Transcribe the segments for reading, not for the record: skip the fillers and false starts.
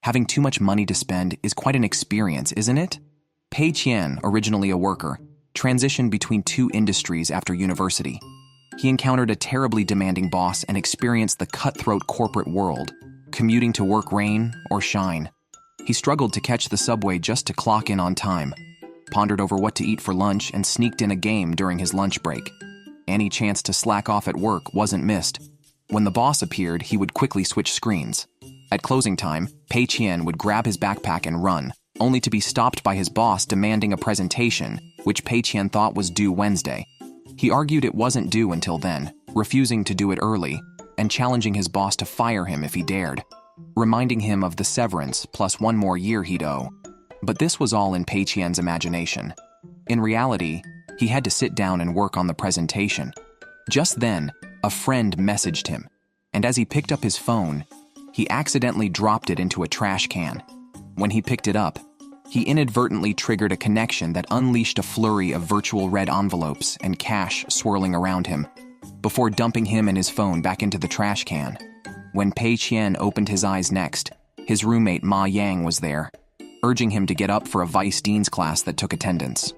Having too much money to spend is quite an experience, isn't it? Pei Qian, originally a worker, transitioned between two industries after university. He encountered a terribly demanding boss and experienced the cutthroat corporate world, commuting to work rain or shine. He struggled to catch the subway just to clock in on time, pondered over what to eat for lunch, and sneaked in a game during his lunch break. Any chance to slack off at work wasn't missed. When the boss appeared, he would quickly switch screens. At closing time, Pei Qian would grab his backpack and run, only to be stopped by his boss demanding a presentation, which Pei Qian thought was due Wednesday. He argued it wasn't due until then, refusing to do it early, and challenging his boss to fire him if he dared, reminding him of the severance plus one more year he'd owe. But this was all in Pei Qian's imagination. In reality, he had to sit down and work on the presentation. Just then, a friend messaged him, and as he picked up his phone, he accidentally dropped it into a trash can. When he picked it up, he inadvertently triggered a connection that unleashed a flurry of virtual red envelopes and cash swirling around him, before dumping him and his phone back into the trash can. When Pei Qian opened his eyes next, his roommate Ma Yang was there, urging him to get up for a vice dean's class that took attendance.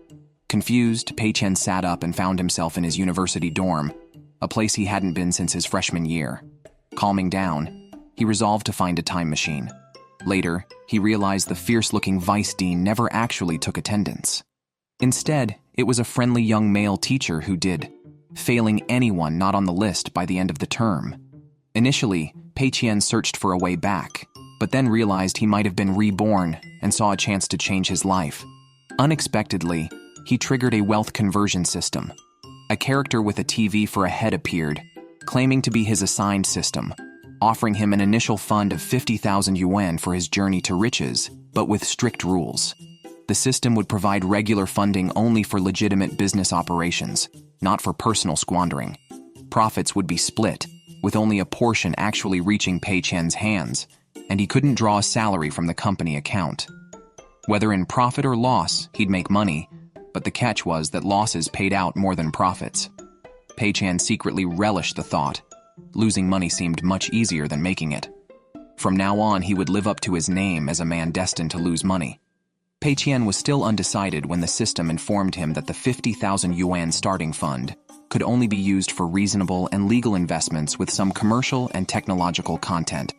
Confused, Pei Qian sat up and found himself in his university dorm, a place he hadn't been since his freshman year. Calming down, he resolved to find a time machine. Later, he realized the fierce-looking vice dean never actually took attendance. Instead, it was a friendly young male teacher who did, failing anyone not on the list by the end of the term. Initially, Pei Qian searched for a way back, but then realized he might have been reborn and saw a chance to change his life. Unexpectedly, he triggered a wealth conversion system. A character with a TV for a head appeared, claiming to be his assigned system, offering him an initial fund of 50,000 yuan for his journey to riches, but with strict rules. The system would provide regular funding only for legitimate business operations, not for personal squandering. Profits would be split, with only a portion actually reaching Pei Qian's hands, and he couldn't draw a salary from the company account. Whether in profit or loss, he'd make money, but the catch was that losses paid out more than profits. Pei Qian secretly relished the thought. Losing money seemed much easier than making it. From now on, he would live up to his name as a man destined to lose money. Pei Qian was still undecided when the system informed him that the 50,000 yuan starting fund could only be used for reasonable and legal investments with some commercial and technological content.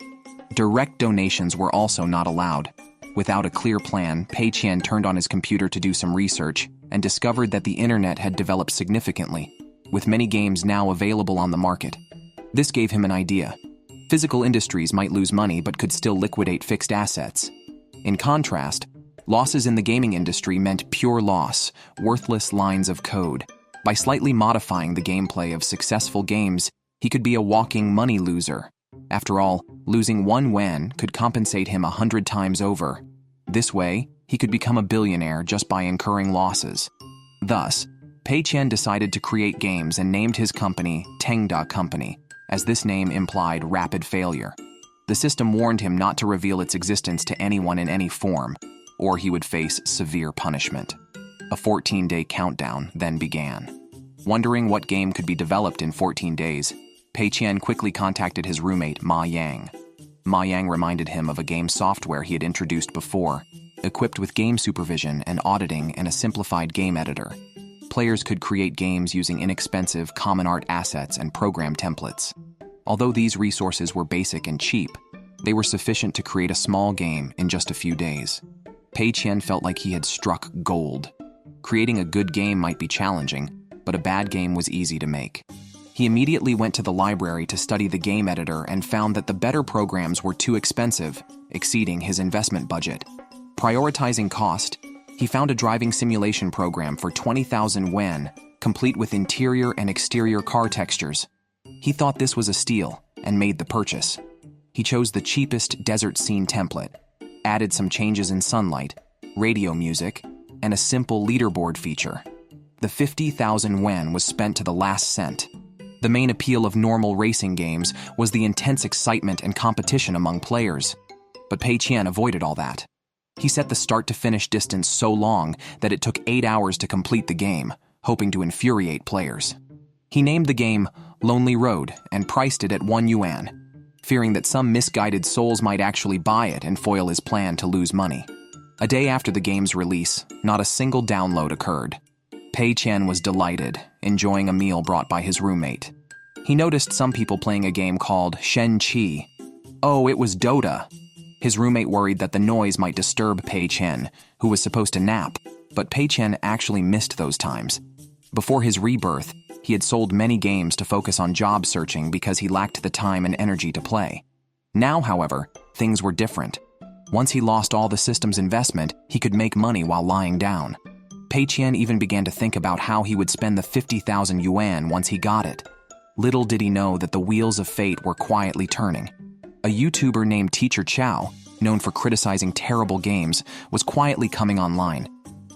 Direct donations were also not allowed. Without a clear plan, Pei Qian turned on his computer to do some research and discovered that the internet had developed significantly, with many games now available on the market. This gave him an idea. Physical industries might lose money but could still liquidate fixed assets. In contrast, losses in the gaming industry meant pure loss, worthless lines of code. By slightly modifying the gameplay of successful games, he could be a walking money loser. After all, losing 1 yuan could compensate him 100 times over. This way, he could become a billionaire just by incurring losses. Thus, Pei Qian decided to create games and named his company Tengda Company, as this name implied rapid failure. The system warned him not to reveal its existence to anyone in any form, or he would face severe punishment. A 14-day countdown then began. Wondering what game could be developed in 14 days, Pei Qian quickly contacted his roommate Ma Yang. Ma Yang reminded him of a game software he had introduced before, equipped with game supervision and auditing and a simplified game editor. Players could create games using inexpensive common art assets and program templates. Although these resources were basic and cheap, they were sufficient to create a small game in just a few days. Pei Qian felt like he had struck gold. Creating a good game might be challenging, but a bad game was easy to make. He immediately went to the library to study the game editor and found that the better programs were too expensive, exceeding his investment budget. Prioritizing cost, he found a driving simulation program for 20,000 yuan, complete with interior and exterior car textures. He thought this was a steal and made the purchase. He chose the cheapest desert scene template, added some changes in sunlight, radio music, and a simple leaderboard feature. The 50,000 yuan was spent to the last cent. The main appeal of normal racing games was the intense excitement and competition among players. But Pei Qian avoided all that. He set the start-to-finish distance so long that it took 8 hours to complete the game, hoping to infuriate players. He named the game Lonely Road and priced it at 1 yuan. fearing that some misguided souls might actually buy it and foil his plan to lose money. A day after the game's release, not a single download occurred. Pei Qian was delighted, enjoying a meal brought by his roommate. He noticed some people playing a game called Shen Qi. Oh, it was Dota. His roommate worried that the noise might disturb Pei Qian, who was supposed to nap, but Pei Qian actually missed those times. Before his rebirth, he had sold many games to focus on job searching because he lacked the time and energy to play. Now, however, things were different. Once he lost all the system's investment, he could make money while lying down. Pei Qian even began to think about how he would spend the 50,000 yuan once he got it. Little did he know that the wheels of fate were quietly turning. A YouTuber named Teacher Chow, known for criticizing terrible games, was quietly coming online.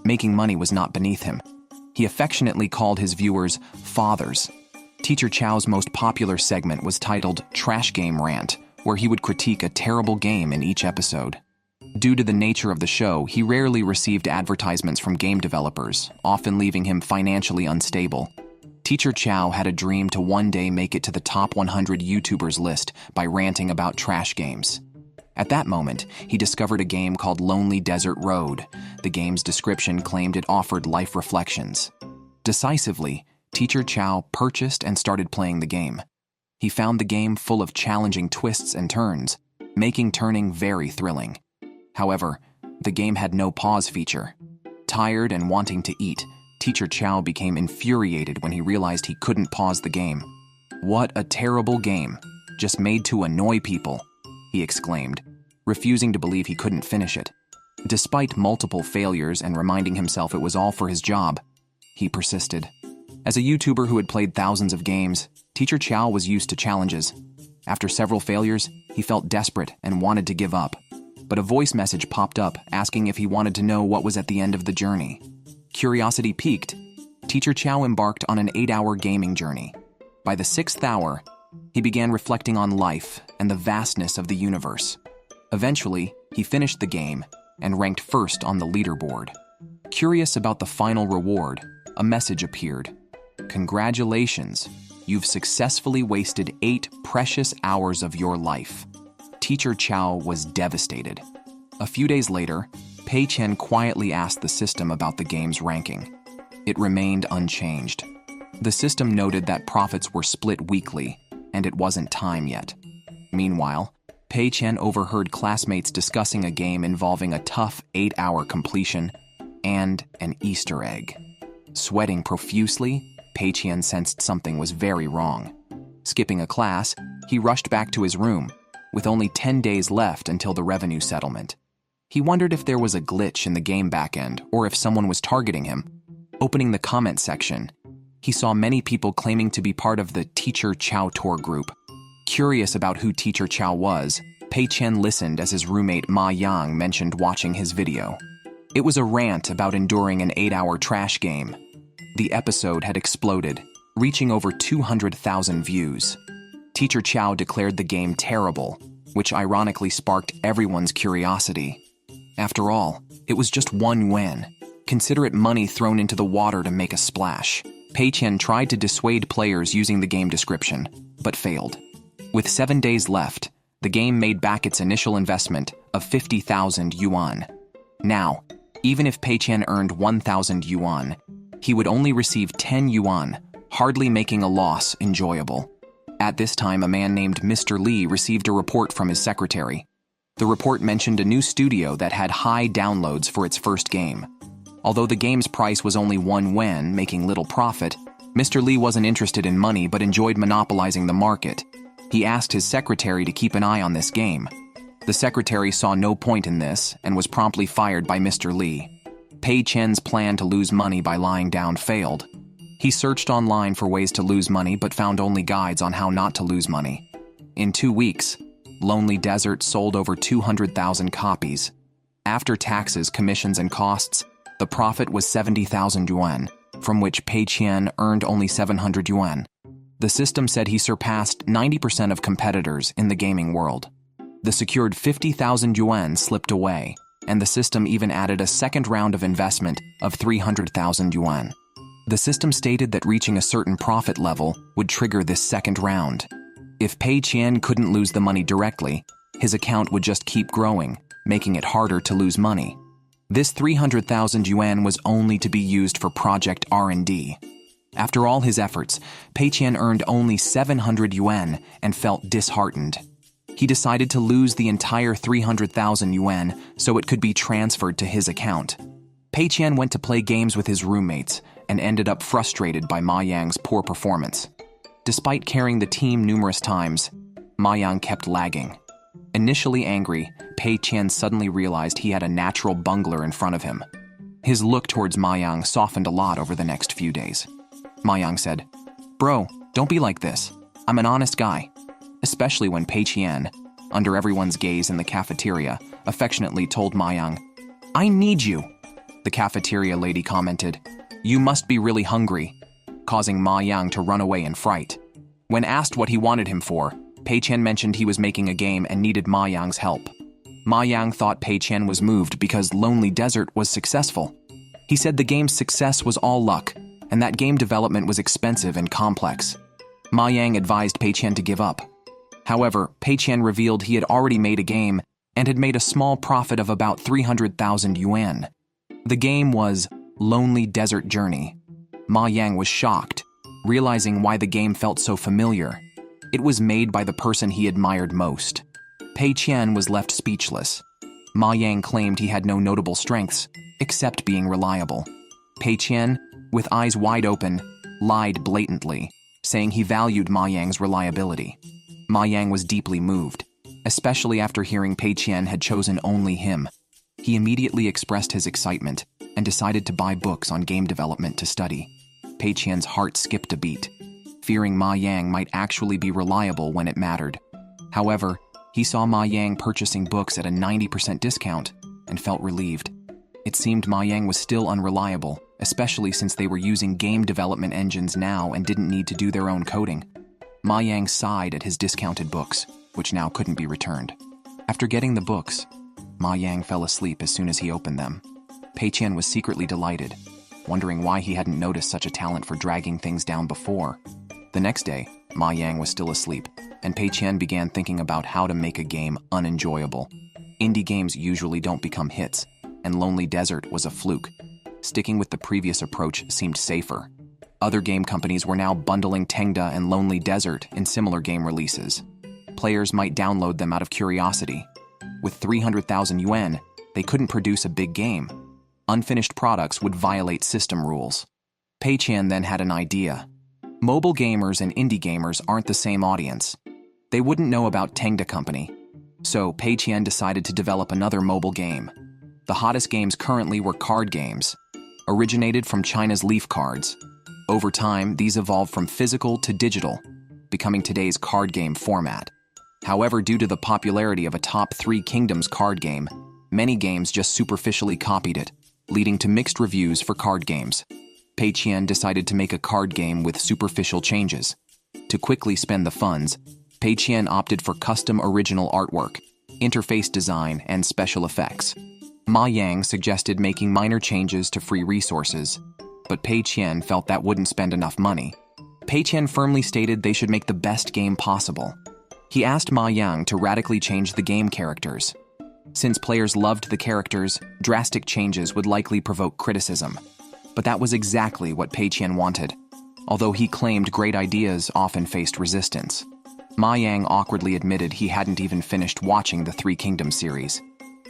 Making money was not beneath him. He affectionately called his viewers fathers. Teacher Chow's most popular segment was titled Trash Game Rant, where he would critique a terrible game in each episode. Due to the nature of the show, he rarely received advertisements from game developers, often leaving him financially unstable. Teacher Chow had a dream to one day make it to the top 100 YouTubers list by ranting about trash games. At that moment, he discovered a game called Lonely Desert Road. The game's description claimed it offered life reflections. Decisively, Teacher Chow purchased and started playing the game. He found the game full of challenging twists and turns, making turning very thrilling. However, the game had no pause feature. Tired and wanting to eat, Teacher Chow became infuriated when he realized he couldn't pause the game. "What a terrible game, just made to annoy people," he exclaimed, refusing to believe he couldn't finish it. Despite multiple failures and reminding himself it was all for his job, he persisted. As a YouTuber who had played thousands of games, Teacher Chow was used to challenges. After several failures, he felt desperate and wanted to give up. But a voice message popped up asking if he wanted to know what was at the end of the journey. Curiosity piqued. Teacher Chow embarked on an 8-hour gaming journey. By the 6th hour, he began reflecting on life and the vastness of the universe. Eventually, he finished the game and ranked first on the leaderboard. Curious about the final reward, a message appeared. "Congratulations, you've successfully wasted 8 precious hours of your life." Teacher Chow was devastated. A few days later, Pei Qian quietly asked the system about the game's ranking. It remained unchanged. The system noted that profits were split weekly, and it wasn't time yet. Meanwhile, Pei Qian overheard classmates discussing a game involving a tough 8-hour completion and an Easter egg. Sweating profusely, Pei Qian sensed something was very wrong. Skipping a class, he rushed back to his room, with only 10 days left until the revenue settlement. He wondered if there was a glitch in the game backend or if someone was targeting him. Opening the comment section, he saw many people claiming to be part of the Teacher Chow tour group. Curious about who Teacher Chow was, Pei Qian listened as his roommate Ma Yang mentioned watching his video. It was a rant about enduring an 8-hour trash game. The episode had exploded, reaching over 200,000 views. Teacher Chow declared the game terrible, which ironically sparked everyone's curiosity. After all, it was just one yuan. Consider it money thrown into the water to make a splash. Pei Qian tried to dissuade players using the game description, but failed. With 7 days left, the game made back its initial investment of 50,000 yuan. Now, even if Pei Qian earned 1,000 yuan, he would only receive 10 yuan, hardly making a loss enjoyable. At this time, a man named Mr. Lee received a report from his secretary. The report mentioned a new studio that had high downloads for its first game. Although the game's price was only 1 yuan, making little profit, Mr. Lee wasn't interested in money but enjoyed monopolizing the market. He asked his secretary to keep an eye on this game. The secretary saw no point in this and was promptly fired by Mr. Lee. Pei Qian's plan to lose money by lying down failed. He searched online for ways to lose money but found only guides on how not to lose money. In 2 weeks, Lonely Desert sold over 200,000 copies. After taxes, commissions, and costs, the profit was 70,000 yuan, from which Pei Qian earned only 700 yuan. The system said he surpassed 90% of competitors in the gaming world. The secured 50,000 yuan slipped away, and the system even added a second round of investment of 300,000 yuan. The system stated that reaching a certain profit level would trigger this second round. If Pei Qian couldn't lose the money directly, his account would just keep growing, making it harder to lose money. This 300,000 yuan was only to be used for project R&D. After all his efforts, Pei Qian earned only 700 yuan and felt disheartened. He decided to lose the entire 300,000 yuan so it could be transferred to his account. Pei Qian went to play games with his roommates and ended up frustrated by Ma Yang's poor performance. Despite carrying the team numerous times, Ma Yang kept lagging. Initially angry, Pei Qian suddenly realized he had a natural bungler in front of him. His look towards Ma Yang softened a lot over the next few days. Ma Yang said, "Bro, don't be like this. I'm an honest guy." Especially when Pei Qian, under everyone's gaze in the cafeteria, affectionately told Ma Yang, "I need you." The cafeteria lady commented, "You must be really hungry," causing Ma Yang to run away in fright. When asked what he wanted him for, Pei Qian mentioned he was making a game and needed Ma Yang's help. Ma Yang thought Pei Qian was moved because Lonely Desert was successful. He said the game's success was all luck, and that game development was expensive and complex. Ma Yang advised Pei Qian to give up. However, Pei Qian revealed he had already made a game and had made a small profit of about 300,000 yuan. The game was Lonely Desert Journey. Ma Yang was shocked, realizing why the game felt so familiar. It was made by the person he admired most. Pei Qian was left speechless. Ma Yang claimed he had no notable strengths, except being reliable. Pei Qian, with eyes wide open, lied blatantly, saying he valued Ma Yang's reliability. Ma Yang was deeply moved, especially after hearing Pei Qian had chosen only him. He immediately expressed his excitement and decided to buy books on game development to study. Pei Qian's heart skipped a beat, fearing Ma Yang might actually be reliable when it mattered. However, he saw Ma Yang purchasing books at a 90% discount and felt relieved. It seemed Ma Yang was still unreliable, especially since they were using game development engines now and didn't need to do their own coding. Ma Yang sighed at his discounted books, which now couldn't be returned. After getting the books, Ma Yang fell asleep as soon as he opened them. Pei Qian was secretly delighted, wondering why he hadn't noticed such a talent for dragging things down before. The next day, Ma Yang was still asleep, and Pei Qian began thinking about how to make a game unenjoyable. Indie games usually don't become hits, and Lonely Desert was a fluke. Sticking with the previous approach seemed safer. Other game companies were now bundling Tengda and Lonely Desert in similar game releases. Players might download them out of curiosity. With 300,000 yuan, they couldn't produce a big game. Unfinished products would violate system rules. Pei Qian then had an idea. Mobile gamers and indie gamers aren't the same audience. They wouldn't know about Tengda Company. So Pei Qian decided to develop another mobile game. The hottest games currently were card games, originated from China's leaf cards. Over time, these evolved from physical to digital, becoming today's card game format. However, due to the popularity of a top 3 kingdoms card game, many games just superficially copied it, leading to mixed reviews for card games. Pei Qian decided to make a card game with superficial changes. To quickly spend the funds, Pei Qian opted for custom original artwork, interface design, and special effects. Ma Yang suggested making minor changes to free resources, but Pei Qian felt that wouldn't spend enough money. Pei Qian firmly stated they should make the best game possible. He asked Ma Yang to radically change the game characters. Since players loved the characters, drastic changes would likely provoke criticism. But that was exactly what Pei Qian wanted, although he claimed great ideas often faced resistance. Ma Yang awkwardly admitted he hadn't even finished watching the Three Kingdoms series.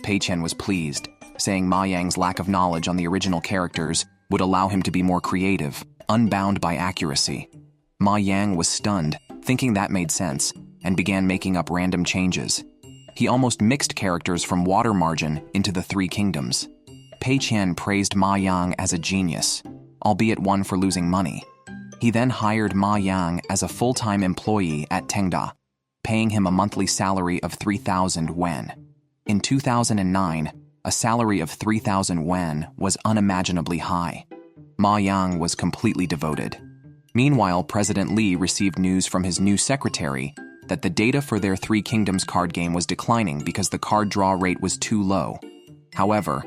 Pei Qian was pleased, saying Ma Yang's lack of knowledge on the original characters would allow him to be more creative, unbound by accuracy. Ma Yang was stunned, thinking that made sense, and began making up random changes. He almost mixed characters from Water Margin into the Three Kingdoms. Pei Qian praised Ma Yang as a genius, albeit one for losing money. He then hired Ma Yang as a full-time employee at Tengda, paying him a monthly salary of 3,000 yuan. In 2009, a salary of 3,000 yuan was unimaginably high. Ma Yang was completely devoted. Meanwhile, President Li received news from his new secretary that the data for their Three Kingdoms card game was declining because the card draw rate was too low. However,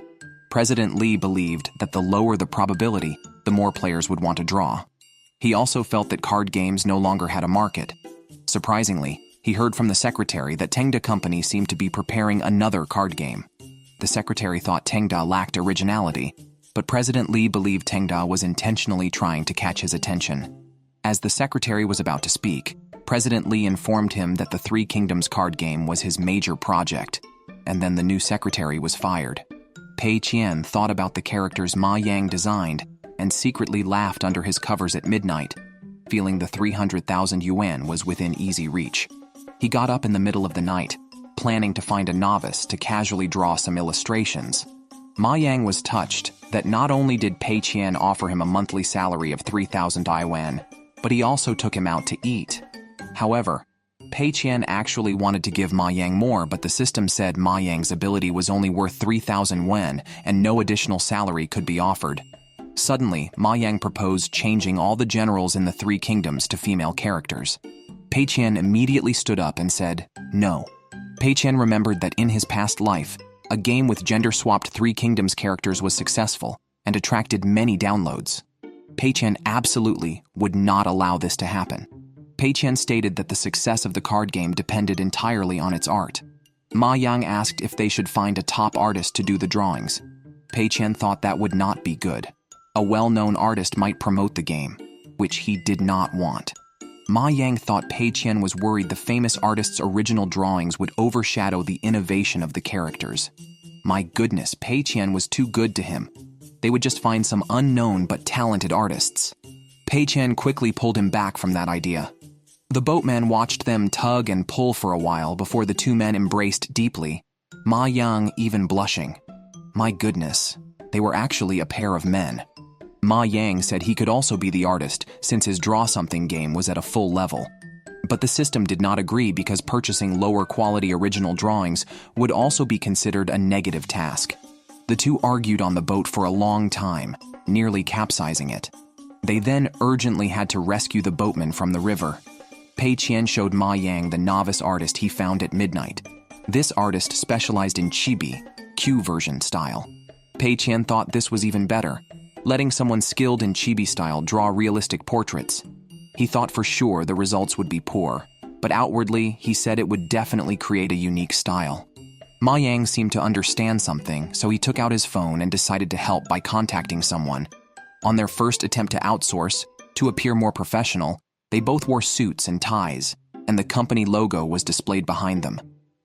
President Li believed that the lower the probability, the more players would want to draw. He also felt that card games no longer had a market. Surprisingly, he heard from the secretary that Tengda Company seemed to be preparing another card game. The secretary thought Tengda lacked originality, but President Li believed Tengda was intentionally trying to catch his attention. As the secretary was about to speak, President Li informed him that the Three Kingdoms card game was his major project, and then the new secretary was fired. Pei Qian thought about the characters Ma Yang designed and secretly laughed under his covers at midnight, feeling the 300,000 yuan was within easy reach. He got up in the middle of the night, planning to find a novice to casually draw some illustrations. Ma Yang was touched that not only did Pei Qian offer him a monthly salary of 3,000 yuan, but he also took him out to eat. However, Pei Qian actually wanted to give Ma Yang more, but the system said Ma Yang's ability was only worth 3,000 yuan and no additional salary could be offered. Suddenly, Ma Yang proposed changing all the generals in the Three Kingdoms to female characters. Pei Qian immediately stood up and said, no. Pei Qian remembered that in his past life, a game with gender-swapped Three Kingdoms characters was successful and attracted many downloads. Pei Qian absolutely would not allow this to happen. Pei Qian stated that the success of the card game depended entirely on its art. Ma Yang asked if they should find a top artist to do the drawings. Pei Qian thought that would not be good. A well-known artist might promote the game, which he did not want. Ma Yang thought Pei Qian was worried the famous artist's original drawings would overshadow the innovation of the characters. My goodness, Pei Qian was too good to him. They would just find some unknown but talented artists. Pei Qian quickly pulled him back from that idea. The boatman watched them tug and pull for a while before the two men embraced deeply, Ma Yang even blushing. My goodness, they were actually a pair of men. Ma Yang said he could also be the artist since his Draw Something game was at a full level. But the system did not agree because purchasing lower quality original drawings would also be considered a negative task. The two argued on the boat for a long time, nearly capsizing it. They then urgently had to rescue the boatman from the river. Pei Qian showed Ma Yang the novice artist he found at midnight. This artist specialized in chibi, Q version style. Pei Qian thought this was even better, letting someone skilled in chibi style draw realistic portraits. He thought for sure the results would be poor, but outwardly he said it would definitely create a unique style. Ma Yang seemed to understand something, so he took out his phone and decided to help by contacting someone. On their first attempt to outsource, to appear more professional, they both wore suits and ties, and the company logo was displayed behind them.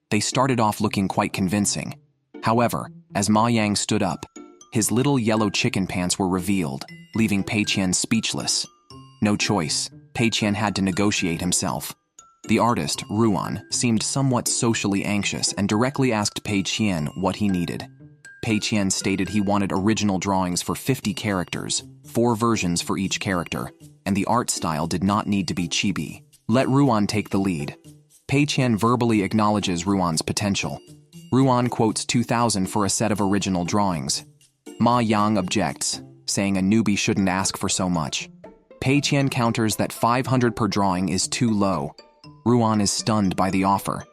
They started off looking quite convincing. However, as Ma Yang stood up, his little yellow chicken pants were revealed, leaving Pei Qian speechless. No choice, Pei Qian had to negotiate himself. The artist, Ruan, seemed somewhat socially anxious and directly asked Pei Qian what he needed. Pei Qian stated he wanted original drawings for 50 characters, 4 versions for each character, and the art style did not need to be chibi. Let Ruan take the lead. Pei Qian verbally acknowledges Ruan's potential. Ruan quotes 2,000 for a set of original drawings. Ma Yang objects, saying a newbie shouldn't ask for so much. Pei Qian counters that 500 per drawing is too low. Ruan is stunned by the offer.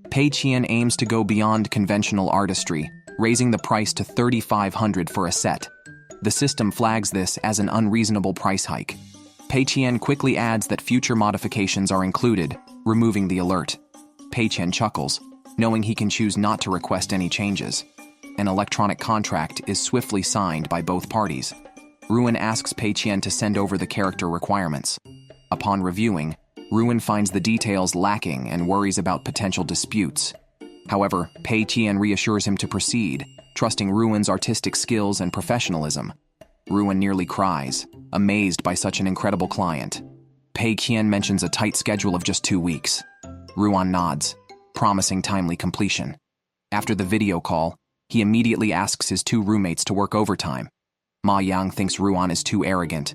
Pei Qian aims to go beyond conventional artistry, raising the price to 3,500 for a set. The system flags this as an unreasonable price hike. Pei Qian quickly adds that future modifications are included, removing the alert. Pei Qian chuckles, knowing he can choose not to request any changes. An electronic contract is swiftly signed by both parties. Ruan asks Pei Qian to send over the character requirements. Upon reviewing, Ruan finds the details lacking and worries about potential disputes. However, Pei Qian reassures him to proceed, trusting Ruan's artistic skills and professionalism. Ruan nearly cries, amazed by such an incredible client. Pei Qian mentions a tight schedule of just 2 weeks. Ruan nods, promising timely completion. After the video call, he immediately asks his 2 roommates to work overtime. Ma Yang thinks Ruan is too arrogant.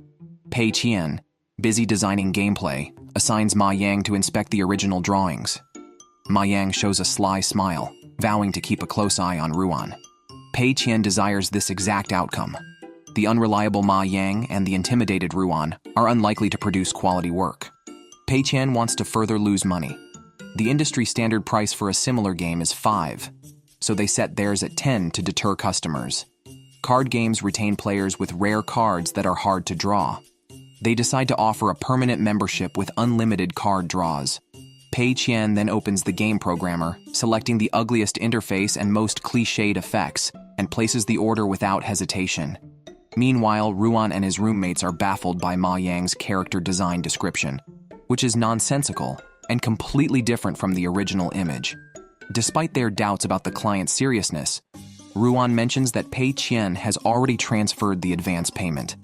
Pei Qian, busy designing gameplay, assigns Ma Yang to inspect the original drawings. Ma Yang shows a sly smile, vowing to keep a close eye on Ruan. Pei Qian desires this exact outcome. The unreliable Ma Yang and the intimidated Ruan are unlikely to produce quality work. Pei Qian wants to further lose money. The industry standard price for a similar game is 5, so they set theirs at 10 to deter customers. Card games retain players with rare cards that are hard to draw. They decide to offer a permanent membership with unlimited card draws. Pei Qian then opens the game programmer, selecting the ugliest interface and most cliched effects, and places the order without hesitation. Meanwhile, Ruan and his roommates are baffled by Ma Yang's character design description, which is nonsensical and completely different from the original image. Despite their doubts about the client's seriousness, Ruan mentions that Pei Qian has already transferred the advance payment.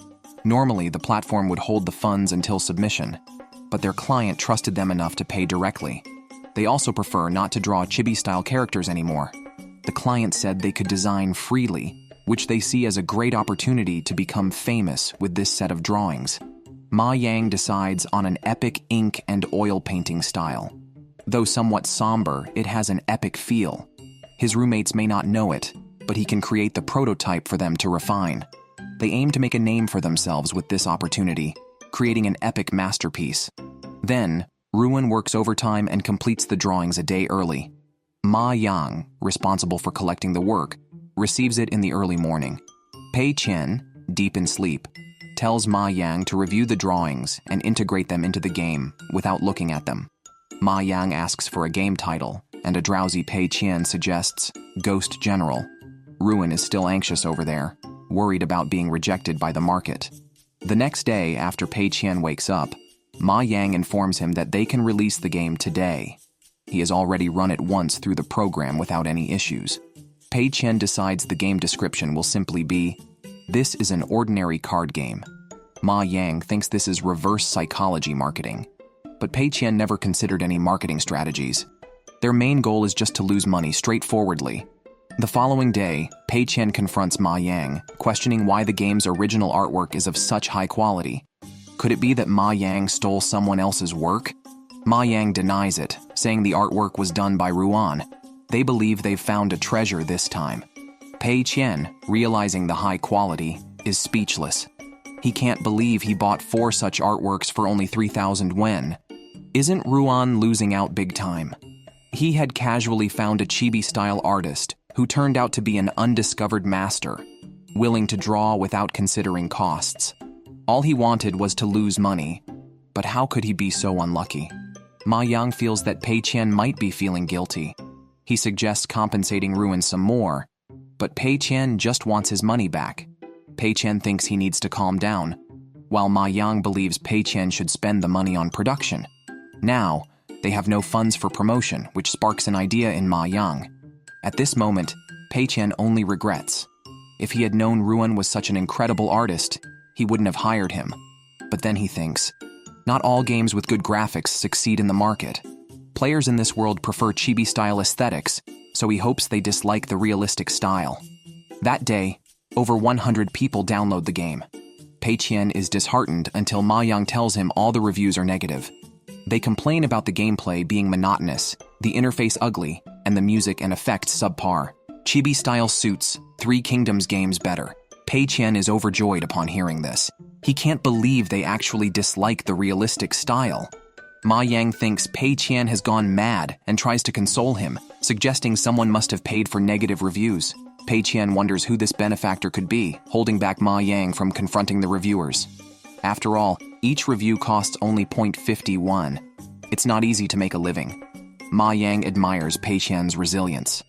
Normally, the platform would hold the funds until submission, but their client trusted them enough to pay directly. They also prefer not to draw chibi-style characters anymore. The client said they could design freely, which they see as a great opportunity to become famous with this set of drawings. Ma Yang decides on an epic ink and oil painting style. Though somewhat somber, it has an epic feel. His roommates may not know it, but he can create the prototype for them to refine. They aim to make a name for themselves with this opportunity, creating an epic masterpiece. Then, Ruan works overtime and completes the drawings a day early. Ma Yang, responsible for collecting the work, receives it in the early morning. Pei Qian, deep in sleep, tells Ma Yang to review the drawings and integrate them into the game without looking at them. Ma Yang asks for a game title, and a drowsy Pei Qian suggests Ghost General. Ruan is still anxious over there, worried about being rejected by the market. The next day, after Pei Qian wakes up, Ma Yang informs him that they can release the game today. He has already run it once through the program without any issues. Pei Qian decides the game description will simply be, "This is an ordinary card game." Ma Yang thinks this is reverse psychology marketing, but Pei Qian never considered any marketing strategies. Their main goal is just to lose money straightforwardly. The following day, Pei Qian confronts Ma Yang, questioning why the game's original artwork is of such high quality. Could it be that Ma Yang stole someone else's work? Ma Yang denies it, saying the artwork was done by Ruan. They believe they've found a treasure this time. Pei Qian, realizing the high quality, is speechless. He can't believe he bought 4 such artworks for only 3,000 yen. Isn't Ruan losing out big time? He had casually found a chibi-style artist who turned out to be an undiscovered master, willing to draw without considering costs. All he wanted was to lose money, but how could he be so unlucky? Ma Yang feels that Pei Qian might be feeling guilty. He suggests compensating Ruan some more, but Pei Qian just wants his money back. Pei Qian thinks he needs to calm down, while Ma Yang believes Pei Qian should spend the money on production. Now, they have no funds for promotion, which sparks an idea in Ma Yang. At this moment, Pei Qian only regrets. If he had known Ruan was such an incredible artist, he wouldn't have hired him. But then he thinks, not all games with good graphics succeed in the market. Players in this world prefer chibi-style aesthetics, so he hopes they dislike the realistic style. That day, over 100 people download the game. Pei Qian is disheartened until Ma Yang tells him all the reviews are negative. They complain about the gameplay being monotonous, the interface ugly, and the music and effects subpar. Chibi-style suits Three Kingdoms games better. Pei Qian is overjoyed upon hearing this. He can't believe they actually dislike the realistic style. Ma Yang thinks Pei Qian has gone mad and tries to console him, suggesting someone must have paid for negative reviews. Pei Qian wonders who this benefactor could be, holding back Ma Yang from confronting the reviewers. After all, each review costs only 0.51. It's not easy to make a living. Ma Yang admires Pei Qian's resilience.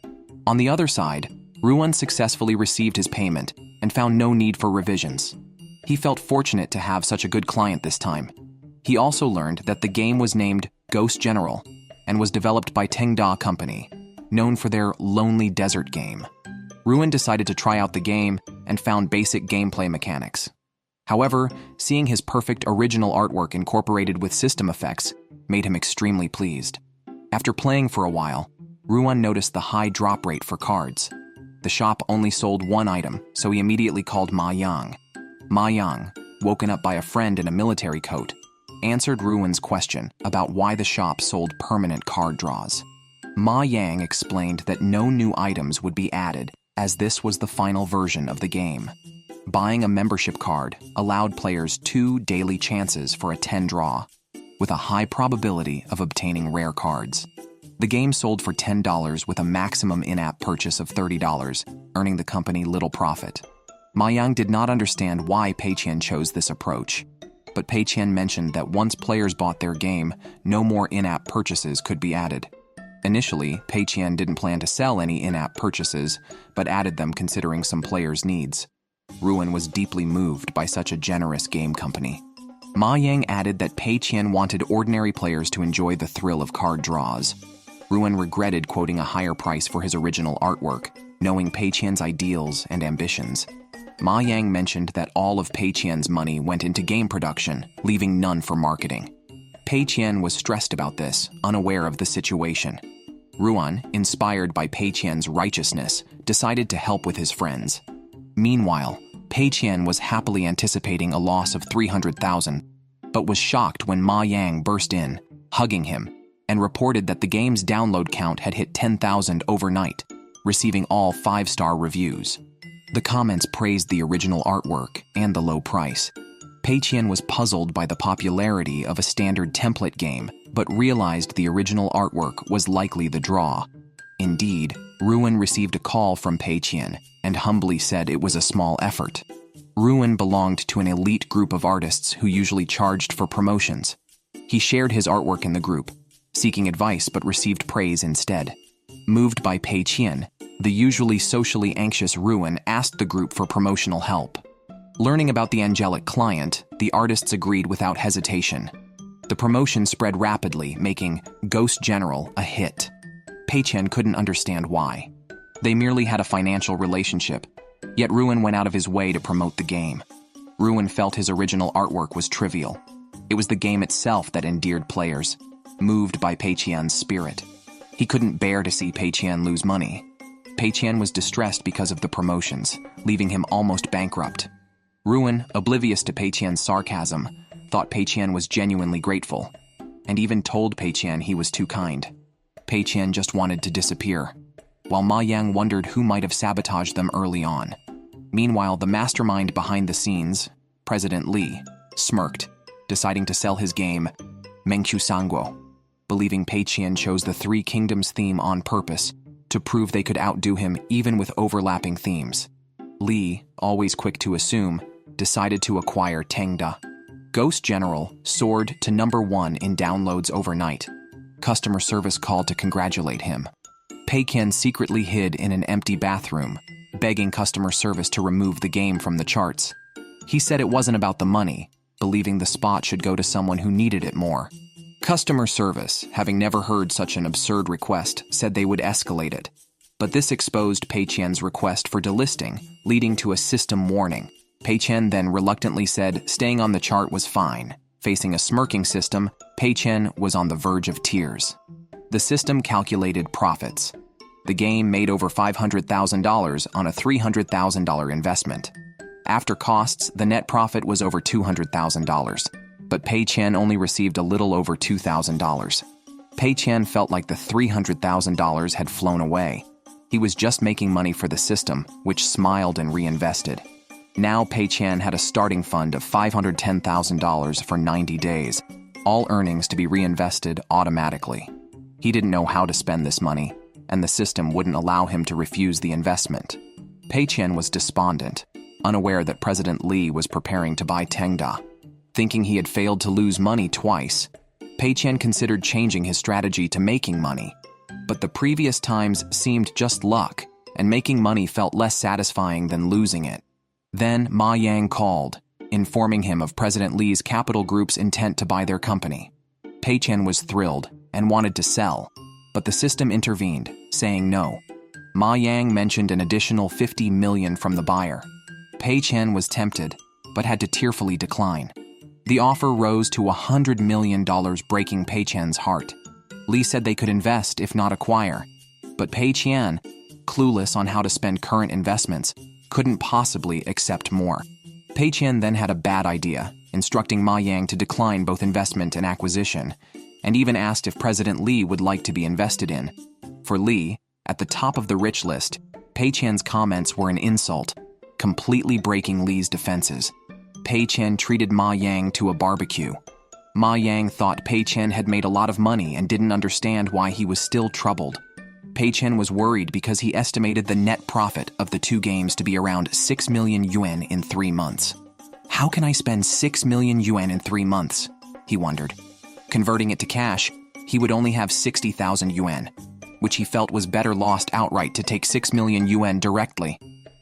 On the other side, Ruan successfully received his payment and found no need for revisions. He felt fortunate to have such a good client this time. He also learned that the game was named Ghost General and was developed by Tengda Company, known for their Lonely Desert game. Ruan decided to try out the game and found basic gameplay mechanics. However, seeing his perfect original artwork incorporated with system effects made him extremely pleased. After playing for a while, Ruan noticed the high drop rate for cards. The shop only sold 1 item, so he immediately called Ma Yang. Ma Yang, woken up by a friend in a military coat, answered Ruan's question about why the shop sold permanent card draws. Ma Yang explained that no new items would be added, as this was the final version of the game. Buying a membership card allowed players 2 daily chances for a 10 draw, with a high probability of obtaining rare cards. The game sold for $10 with a maximum in-app purchase of $30, earning the company little profit. Ma Yang did not understand why Pei Qian chose this approach. but Pei Qian mentioned that once players bought their game, no more in-app purchases could be added. Initially, Pei Qian didn't plan to sell any in-app purchases, but added them considering some players' needs. Ruin was deeply moved by such a generous game company. Ma Yang added that Pei Qian wanted ordinary players to enjoy the thrill of card draws. Ruin regretted quoting a higher price for his original artwork, knowing Pei Qian's ideals and ambitions. Ma Yang mentioned that all of Pei Qian's money went into game production, leaving none for marketing. Pei Qian was stressed about this, unaware of the situation. Ruan, inspired by Pei Qian's righteousness, decided to help with his friends. Meanwhile, Pei Qian was happily anticipating a loss of 300,000, but was shocked when Ma Yang burst in, hugging him, and reported that the game's download count had hit 10,000 overnight, receiving all 5-star reviews. The comments praised the original artwork and the low price. Pei Qian was puzzled by the popularity of a standard template game, but realized the original artwork was likely the draw. Indeed, Ruin received a call from Pei Qian and humbly said it was a small effort. Ruin belonged to an elite group of artists who usually charged for promotions. He shared his artwork in the group, seeking advice but received praise instead. Moved by Pei Qian, the usually socially anxious Ruin asked the group for promotional help. Learning about the angelic client, the artists agreed without hesitation. The promotion spread rapidly, making Ghost General a hit. Pei Qian couldn't understand why. They merely had a financial relationship, yet Ruin went out of his way to promote the game. Ruin felt his original artwork was trivial. It was the game itself that endeared players, moved by Pei Qian's spirit. He couldn't bear to see Pei Qian lose money. Pei Qian was distressed because of the promotions, leaving him almost bankrupt. Ruin, oblivious to Pei Qian's sarcasm, thought Pei Qian was genuinely grateful, and even told Pei Qian he was too kind. Pei Qian just wanted to disappear, while Ma Yang wondered who might have sabotaged them early on. Meanwhile, the mastermind behind the scenes, President Li, smirked, deciding to sell his game, Mengqiu Sangguo, believing Pei Qian chose the Three Kingdoms theme on purpose to prove they could outdo him even with overlapping themes. Li, always quick to assume, decided to acquire Tengda. Ghost General soared to #1 in downloads overnight. Customer service called to congratulate him. Pei Qian secretly hid in an empty bathroom, begging customer service to remove the game from the charts. He said it wasn't about the money, believing the spot should go to someone who needed it more. Customer service, having never heard such an absurd request, said they would escalate it. But this exposed Pei Qian's request for delisting, leading to a system warning. Pei Qian then reluctantly said staying on the chart was fine. Facing a smirking system, Pei Qian was on the verge of tears. The system calculated profits. The game made over $500,000 on a $300,000 investment. After costs, the net profit was over $200,000, but Pei Qian only received a little over $2,000. Pei Qian felt like the $300,000 had flown away. He was just making money for the system, which smiled and reinvested. Now Pei Qian had a starting fund of $510,000 for 90 days, all earnings to be reinvested automatically. He didn't know how to spend this money, and the system wouldn't allow him to refuse the investment. Pei Qian was despondent, unaware that President Li was preparing to buy Tengda. Thinking he had failed to lose money twice, Pei Qian considered changing his strategy to making money. But the previous times seemed just luck, and making money felt less satisfying than losing it. Then Ma Yang called, informing him of President Li's Capital Group's intent to buy their company. Pei Qian was thrilled and wanted to sell, but the system intervened, saying no. Ma Yang mentioned an additional $50 million from the buyer. Pei Qian was tempted, but had to tearfully decline. The offer rose to $100 million, breaking Pei Qian's heart. Li said they could invest, if not acquire, but Pei Qian, clueless on how to spend current investments, couldn't possibly accept more. Pei Qian then had a bad idea, instructing Ma Yang to decline both investment and acquisition, and even asked if President Li would like to be invested in. For Li, at the top of the rich list, Pei Qian's comments were an insult, completely breaking Li's defenses. Pei Qian treated Ma Yang to a barbecue. Ma Yang thought Pei Qian had made a lot of money and didn't understand why he was still troubled. Pei Qian was worried because he estimated the net profit of the two games to be around 6 million yuan in 3 months. How can I spend 6 million yuan in 3 months? He wondered. Converting it to cash, he would only have 60,000 yuan, which he felt was better lost outright to take 6 million yuan directly.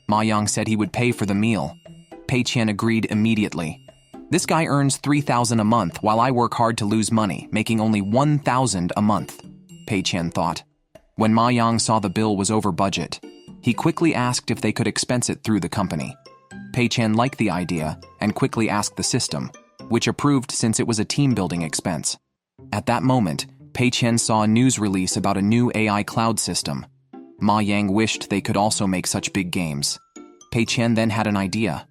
Ma Yang said he would pay for the meal. Pei Qian agreed immediately. This guy earns 3,000 a month while I work hard to lose money, making only 1,000 a month, Pei Qian thought. When Ma Yang saw the bill was over budget, he quickly asked if they could expense it through the company. Pei Qian liked the idea and quickly asked the system, which approved since it was a team-building expense. At that moment, Pei Qian saw a news release about a new AI cloud system. Ma Yang wished they could also make such big games. Pei Qian then had an idea.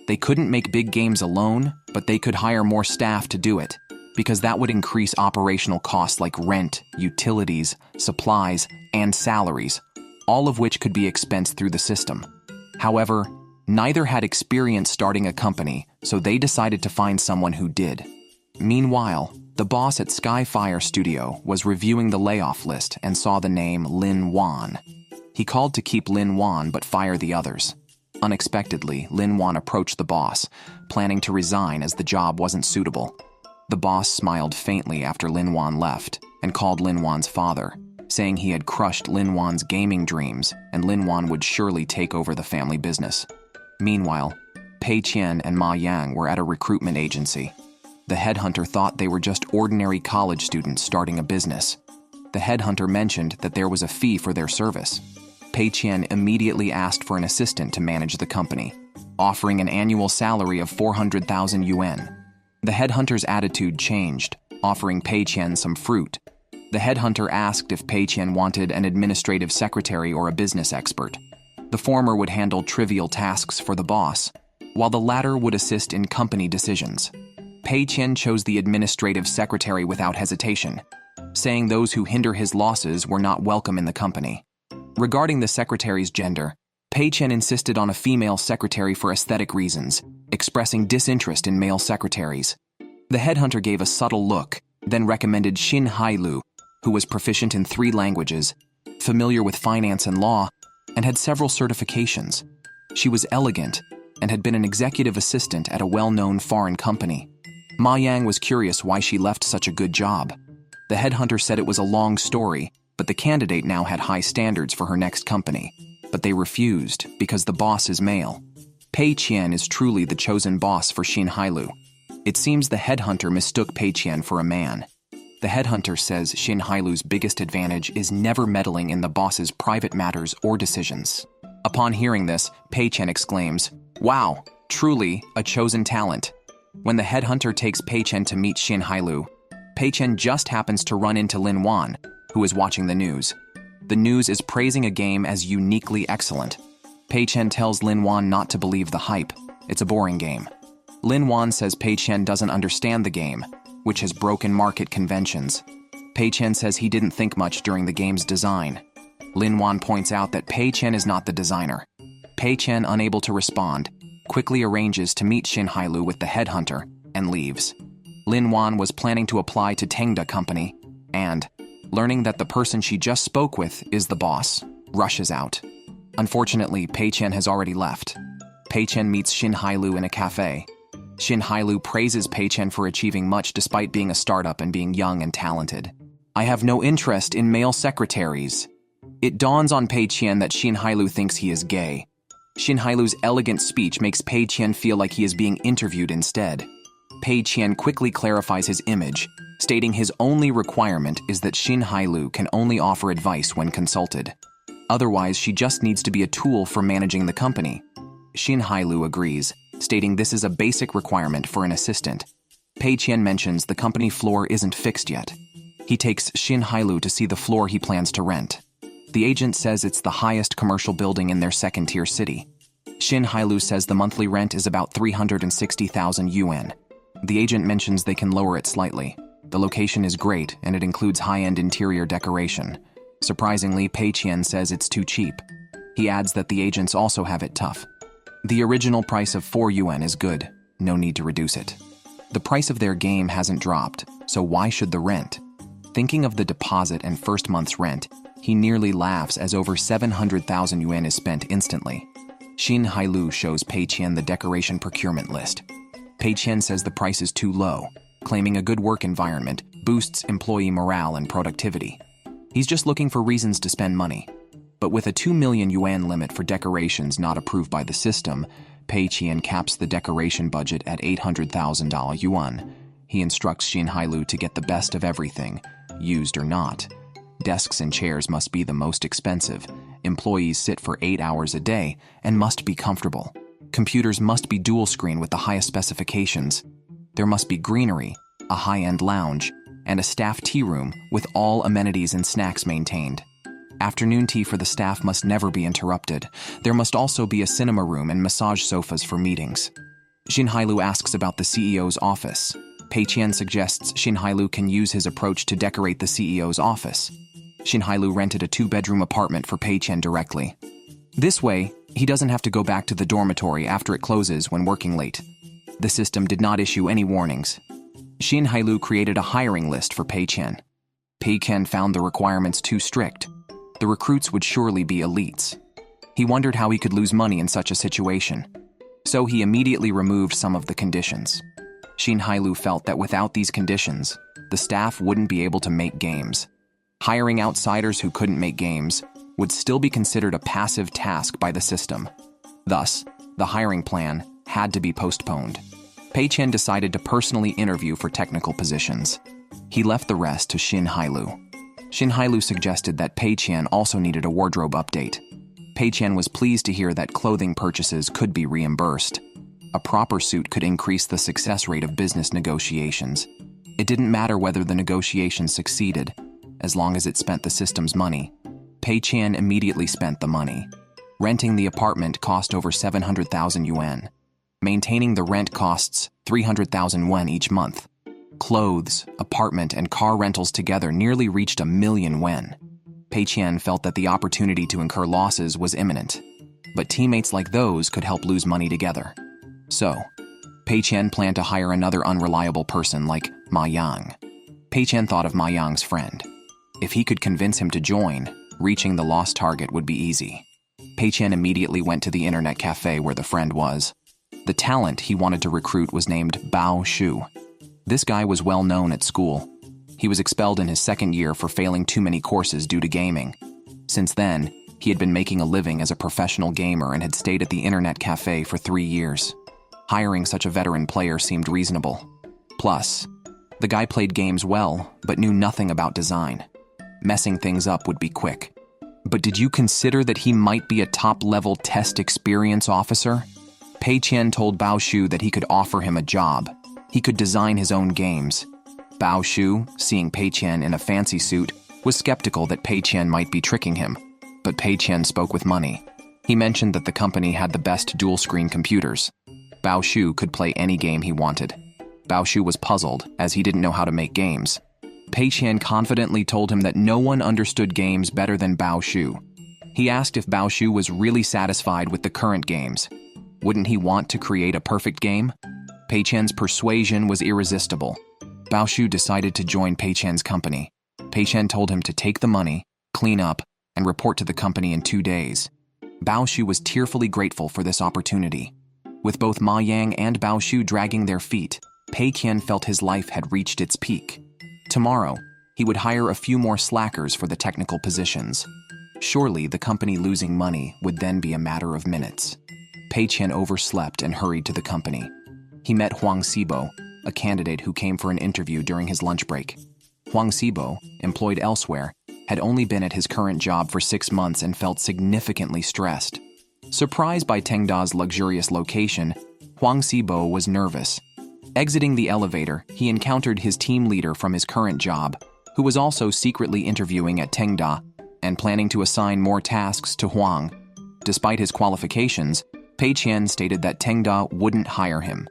They couldn't make big games alone, but they could hire more staff to do it, because that would increase operational costs like rent, utilities, supplies, and salaries, all of which could be expensed through the system. However, neither had experience starting a company, so they decided to find someone who did. Meanwhile, the boss at Skyfire Studio was reviewing the layoff list and saw the name Lin Wan. He called to keep Lin Wan but fire the others. Unexpectedly, Lin Wan approached the boss, planning to resign as the job wasn't suitable. The boss smiled faintly after Lin Wan left and called Lin Wan's father, saying he had crushed Lin Wan's gaming dreams and Lin Wan would surely take over the family business. Meanwhile, Pei Qian and Ma Yang were at a recruitment agency. The headhunter thought they were just ordinary college students starting a business. The headhunter mentioned that there was a fee for their service. Pei Qian immediately asked for an assistant to manage the company, offering an annual salary of 400,000 yuan. The headhunter's attitude changed, offering Pei Qian some fruit. The headhunter asked if Pei Qian wanted an administrative secretary or a business expert. The former would handle trivial tasks for the boss, while the latter would assist in company decisions. Pei Qian chose the administrative secretary without hesitation, saying those who hinder his losses were not welcome in the company. Regarding the secretary's gender, Pei Qian insisted on a female secretary for aesthetic reasons, expressing disinterest in male secretaries. The headhunter gave a subtle look, then recommended Xin Hailu, who was proficient in 3 languages, familiar with finance and law, and had several certifications. She was elegant and had been an executive assistant at a well-known foreign company. Ma Yang was curious why she left such a good job. The headhunter said it was a long story, but the candidate now had high standards for her next company. But they refused because the boss is male. Pei Qian is truly the chosen boss for Xin Hailu. It seems the headhunter mistook Pei Qian for a man. The headhunter says Xin Hailu's biggest advantage is never meddling in the boss's private matters or decisions. Upon hearing this, Pei Qian exclaims, "Wow, truly a chosen talent." When the headhunter takes Pei Qian to meet Xin Hailu, Pei Qian just happens to run into Lin Wan, who is watching the news. The news is praising a game as uniquely excellent. Pei Qian tells Lin Wan not to believe the hype. It's a boring game. Lin Wan says Pei Qian doesn't understand the game, which has broken market conventions. Pei Qian says he didn't think much during the game's design. Lin Wan points out that Pei Qian is not the designer. Pei Qian, unable to respond, quickly arranges to meet Xin Hailu with the headhunter and leaves. Lin Wan was planning to apply to Tengda Company and, learning that the person she just spoke with is the boss, rushes out. Unfortunately, Pei Qian has already left. Pei Qian meets Xin Hailu in a cafe. Xin Hailu praises Pei Qian for achieving much despite being a startup and being young and talented. "I have no interest in male secretaries." It dawns on Pei Qian that Xin Hailu thinks he is gay. Xin Hailu's elegant speech makes Pei Qian feel like he is being interviewed instead. Pei Qian quickly clarifies his image, stating his only requirement is that Xin Hailu can only offer advice when consulted. Otherwise, she just needs to be a tool for managing the company. Xin Hailu agrees, stating this is a basic requirement for an assistant. Pei Qian mentions the company floor isn't fixed yet. He takes Xin Hailu to see the floor he plans to rent. The agent says it's the highest commercial building in their second-tier city. Xin Hailu says the monthly rent is about 360,000 yuan. The agent mentions they can lower it slightly. The location is great, and it includes high-end interior decoration. Surprisingly, Pei Qian says it's too cheap. He adds that the agents also have it tough. The original price of 4 yuan is good. No need to reduce it. The price of their game hasn't dropped, so why should the rent? Thinking of the deposit and first month's rent, he nearly laughs as over 700,000 yuan is spent instantly. Xin Hailu shows Pei Qian the decoration procurement list. Pei Qian says the price is too low, claiming a good work environment boosts employee morale and productivity. He's just looking for reasons to spend money. But with a 2 million yuan limit for decorations not approved by the system, Pei Qian caps the decoration budget at 800,000 yuan. He instructs Xin Hailu to get the best of everything, used or not. Desks and chairs must be the most expensive. Employees sit for 8 hours a day and must be comfortable. Computers must be dual screen with the highest specifications. There must be greenery, a high-end lounge, and a staff tea room with all amenities and snacks maintained. Afternoon tea for the staff must never be interrupted. There must also be a cinema room and massage sofas for meetings. Xin Hailu asks about the CEO's office. Pei Qian suggests Xin Hailu can use his approach to decorate the CEO's office. Xin Hailu rented a 2-bedroom apartment for Pei Qian directly. This way, he doesn't have to go back to the dormitory after it closes when working late. The system did not issue any warnings. Xin Hailu created a hiring list for Pei Qian. Pei Qian found the requirements too strict. The recruits would surely be elites. He wondered how he could lose money in such a situation. So he immediately removed some of the conditions. Xin Hailu felt that without these conditions, the staff wouldn't be able to make games. Hiring outsiders who couldn't make games would still be considered a passive task by the system. Thus, the hiring plan had to be postponed. Pei Qian decided to personally interview for technical positions. He left the rest to Xin Hailu. Xin Hailu suggested that Pei Qian also needed a wardrobe update. Pei Qian was pleased to hear that clothing purchases could be reimbursed. A proper suit could increase the success rate of business negotiations. It didn't matter whether the negotiations succeeded, as long as it spent the system's money. Pei Qian immediately spent the money. Renting the apartment cost over 700,000 yuan. Maintaining the rent costs 300,000 yuan each month. Clothes, apartment, and car rentals together nearly reached 1 million yuan. Pei Qian felt that the opportunity to incur losses was imminent, but teammates like those could help lose money together. So, Pei Qian planned to hire another unreliable person like Ma Yang. Pei Qian thought of Ma Yang's friend. If he could convince him to join, reaching the lost target would be easy. Pei Qian immediately went to the internet cafe where the friend was. The talent he wanted to recruit was named Bao Shu. This guy was well known at school. He was expelled in his second year for failing too many courses due to gaming. Since then, he had been making a living as a professional gamer and had stayed at the internet cafe for 3 years. Hiring such a veteran player seemed reasonable. Plus, the guy played games well, but knew nothing about design. Messing things up would be quick. But did you consider that he might be a top-level test experience officer? Pei Qian told Bao Shu that he could offer him a job. He could design his own games. Bao Shu, seeing Pei Qian in a fancy suit, was skeptical that Pei Qian might be tricking him. But Pei Qian spoke with money. He mentioned that the company had the best dual-screen computers. Bao Shu could play any game he wanted. Bao Shu was puzzled, as he didn't know how to make games. Pei Qian confidently told him that no one understood games better than Bao Shu. He asked if Bao Shu was really satisfied with the current games. Wouldn't he want to create a perfect game? Pei Qian's persuasion was irresistible. Bao Shu decided to join Pei Qian's company. Pei Qian told him to take the money, clean up, and report to the company in 2 days. Bao Shu was tearfully grateful for this opportunity. With both Ma Yang and Bao Shu dragging their feet, Pei Qian felt his life had reached its peak. Tomorrow, he would hire a few more slackers for the technical positions. Surely, the company losing money would then be a matter of minutes. Pei Qian overslept and hurried to the company. He met Huang Sibo, a candidate who came for an interview during his lunch break. Huang Sibo, employed elsewhere, had only been at his current job for 6 months and felt significantly stressed. Surprised by Tengda's luxurious location, Huang Sibo was nervous. Exiting the elevator, he encountered his team leader from his current job, who was also secretly interviewing at Tengda and planning to assign more tasks to Huang. Despite his qualifications, Pei Qian stated that Tengda wouldn't hire him.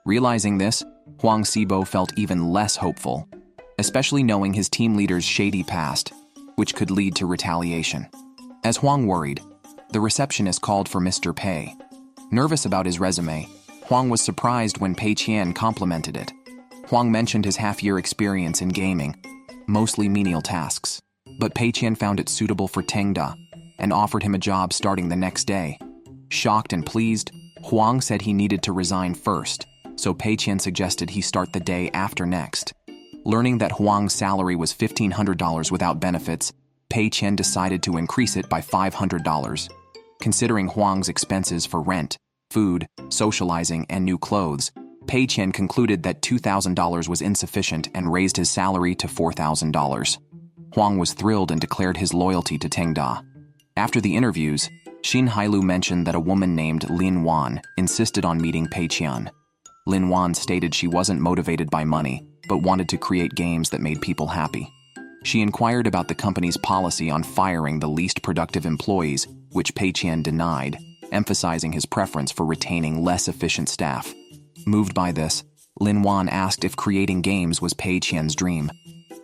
Realizing this, Huang Sibo felt even less hopeful, especially knowing his team leader's shady past, which could lead to retaliation. As Huang worried, the receptionist called for Mr. Pei. Nervous about his resume, Huang was surprised when Pei Qian complimented it. Huang mentioned his half-year experience in gaming, mostly menial tasks, but Pei Qian found it suitable for Tengda and offered him a job starting the next day. Shocked and pleased, Huang said he needed to resign first, so Pei Qian suggested he start the day after next. Learning that Huang's salary was $1,500 without benefits, Pei Qian decided to increase it by $500. Considering Huang's expenses for rent, food, socializing, and new clothes, Pei Qian concluded that $2,000 was insufficient and raised his salary to $4,000. Huang was thrilled and declared his loyalty to Teng Da. After the interviews, Xin Hailu mentioned that a woman named Lin Wan insisted on meeting Pei Qian. Lin Wan stated she wasn't motivated by money, but wanted to create games that made people happy. She inquired about the company's policy on firing the least productive employees, which Pei Qian denied, emphasizing his preference for retaining less efficient staff. Moved by this, Lin Wan asked if creating games was Pei Qian's dream.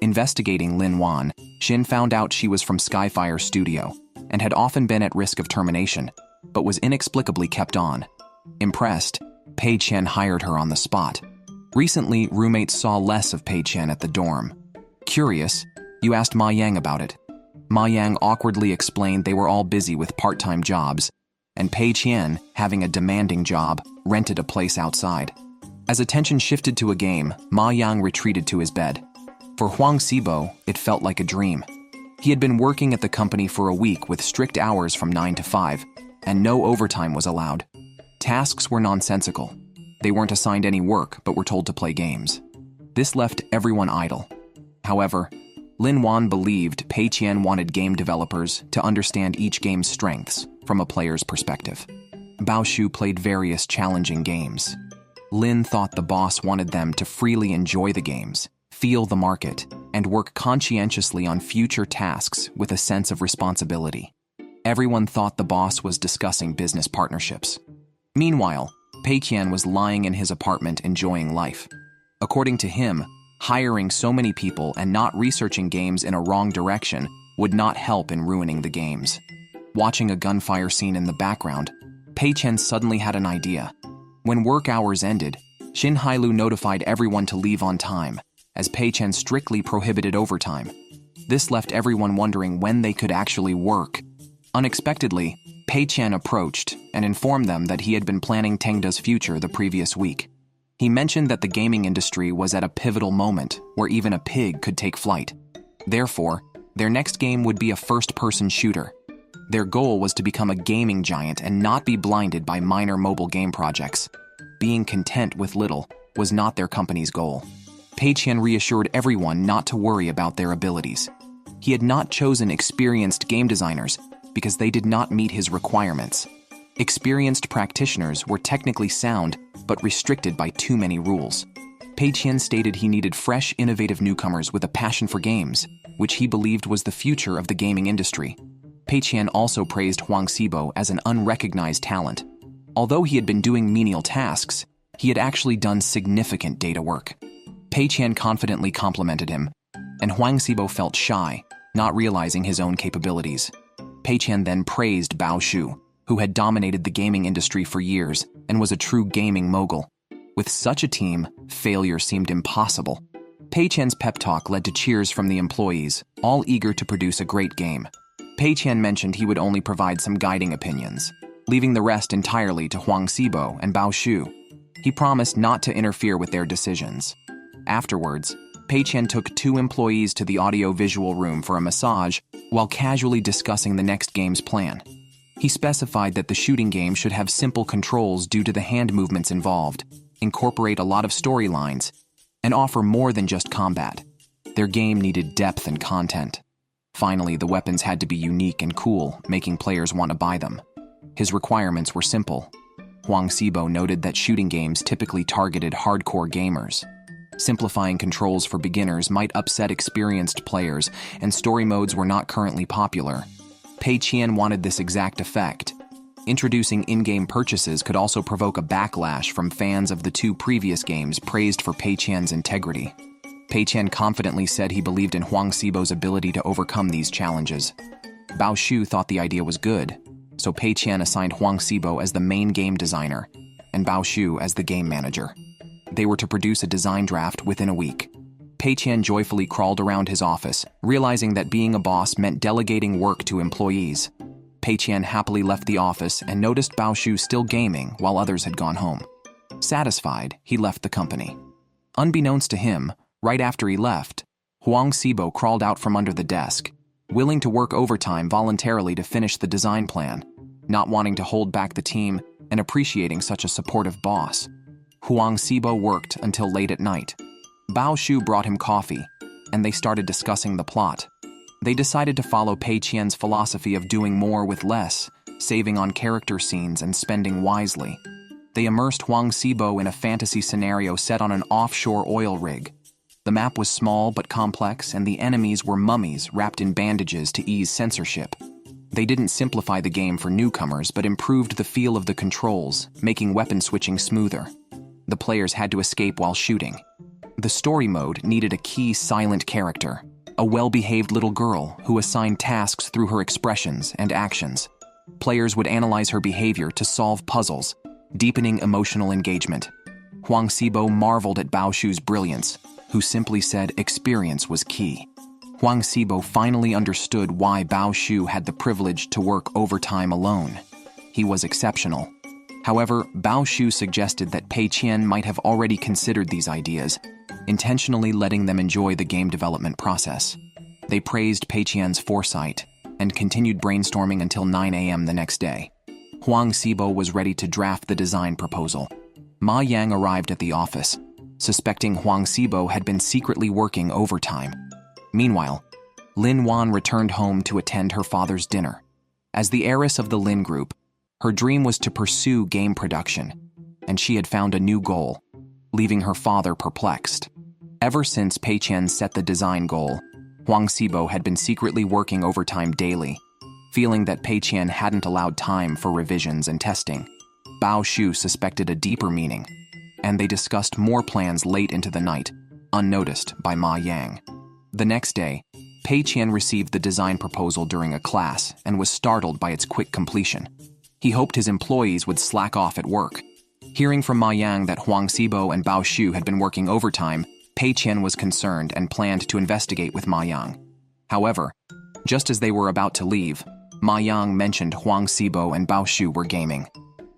Investigating Lin Wan, Xin found out she was from Skyfire Studio and had often been at risk of termination, but was inexplicably kept on. Impressed, Pei Qian hired her on the spot. Recently, roommates saw less of Pei Qian at the dorm. Curious, you asked Ma Yang about it. Ma Yang awkwardly explained they were all busy with part-time jobs, and Pei Qian, having a demanding job, rented a place outside. As attention shifted to a game, Ma Yang retreated to his bed. For Huang Xibo, it felt like a dream. He had been working at the company for a week with strict hours from 9 to 5, and no overtime was allowed. Tasks were nonsensical. They weren't assigned any work, but were told to play games. This left everyone idle. However, Lin Wan believed Pei Qian wanted game developers to understand each game's strengths from a player's perspective. Bao Shu played various challenging games. Lin thought the boss wanted them to freely enjoy the games, feel the market, and work conscientiously on future tasks with a sense of responsibility. Everyone thought the boss was discussing business partnerships. Meanwhile, Pei Qian was lying in his apartment enjoying life. According to him, hiring so many people and not researching games in a wrong direction would not help in ruining the games. Watching a gunfire scene in the background, Pei Qian suddenly had an idea. When work hours ended, Xin Hailu notified everyone to leave on time, as Pei Qian strictly prohibited overtime. This left everyone wondering when they could actually work. Unexpectedly, Pei Qian approached and informed them that he had been planning Teng Da's future the previous week. He mentioned that the gaming industry was at a pivotal moment where even a pig could take flight. Therefore, their next game would be a first-person shooter. Their goal was to become a gaming giant and not be blinded by minor mobile game projects. Being content with little was not their company's goal. Pei Qian reassured everyone not to worry about their abilities. He had not chosen experienced game designers because they did not meet his requirements. Experienced practitioners were technically sound, but restricted by too many rules. Pei Qian stated he needed fresh, innovative newcomers with a passion for games, which he believed was the future of the gaming industry. Pei Qian also praised Huang Xibo as an unrecognized talent. Although he had been doing menial tasks, he had actually done significant data work. Pei Qian confidently complimented him, and Huang Xibo felt shy, not realizing his own capabilities. Pei Qian then praised Bao Shu, who had dominated the gaming industry for years and was a true gaming mogul. With such a team, failure seemed impossible. Pei Qian's pep talk led to cheers from the employees, all eager to produce a great game. Pei Qian mentioned he would only provide some guiding opinions, leaving the rest entirely to Huang Xibo and Bao Shu. He promised not to interfere with their decisions. Afterwards, Pei Qian took 2 employees to the audio-visual room for a massage while casually discussing the next game's plan. He specified that the shooting game should have simple controls due to the hand movements involved, incorporate a lot of storylines, and offer more than just combat. Their game needed depth and content. Finally, the weapons had to be unique and cool, making players want to buy them. His requirements were simple. Huang Xibo noted that shooting games typically targeted hardcore gamers. Simplifying controls for beginners might upset experienced players, and story modes were not currently popular. Pei Qian wanted this exact effect. Introducing in-game purchases could also provoke a backlash from fans of the 2 previous games praised for Pei Qian's integrity. Pei Qian confidently said he believed in Huang Xibo's ability to overcome these challenges. Bao Shu thought the idea was good, so Pei Qian assigned Huang Xibo as the main game designer and Bao Shu as the game manager. They were to produce a design draft within a week. Pei Qian joyfully crawled around his office, realizing that being a boss meant delegating work to employees. Pei Qian happily left the office and noticed Bao Shu still gaming while others had gone home. Satisfied, he left the company. Unbeknownst to him, right after he left, Huang Xibo crawled out from under the desk, willing to work overtime voluntarily to finish the design plan, not wanting to hold back the team and appreciating such a supportive boss. Huang Xibo worked until late at night. Bao Shu brought him coffee, and they started discussing the plot. They decided to follow Pei Qian's philosophy of doing more with less, saving on character scenes and spending wisely. They immersed Huang Xibo in a fantasy scenario set on an offshore oil rig. The map was small but complex, and the enemies were mummies wrapped in bandages to ease censorship. They didn't simplify the game for newcomers but improved the feel of the controls, making weapon switching smoother. The players had to escape while shooting. The story mode needed a key silent character, a well-behaved little girl who assigned tasks through her expressions and actions. Players would analyze her behavior to solve puzzles, deepening emotional engagement. Huang Xibo marveled at Bao Shu's brilliance, who simply said experience was key. Huang Xibo finally understood why Bao Shu had the privilege to work overtime alone. He was exceptional. However, Bao Shu suggested that Pei Qian might have already considered these ideas, intentionally letting them enjoy the game development process. They praised Pei Qian's foresight and continued brainstorming until 9 a.m. the next day. Huang Xibo was ready to draft the design proposal. Ma Yang arrived at the office, suspecting Huang Xibo had been secretly working overtime. Meanwhile, Lin Wan returned home to attend her father's dinner. As the heiress of the Lin Group, her dream was to pursue game production, and she had found a new goal, leaving her father perplexed. Ever since Pei Qian set the design goal, Huang Xibo had been secretly working overtime daily, feeling that Pei Qian hadn't allowed time for revisions and testing. Bao Shu suspected a deeper meaning, and they discussed more plans late into the night, unnoticed by Ma Yang. The next day, Pei Qian received the design proposal during a class and was startled by its quick completion. He hoped his employees would slack off at work. Hearing from Ma Yang that Huang Xibo and Bao Shu had been working overtime, Pei Qian was concerned and planned to investigate with Ma Yang. However, just as they were about to leave, Ma Yang mentioned Huang Xibo and Bao Shu were gaming.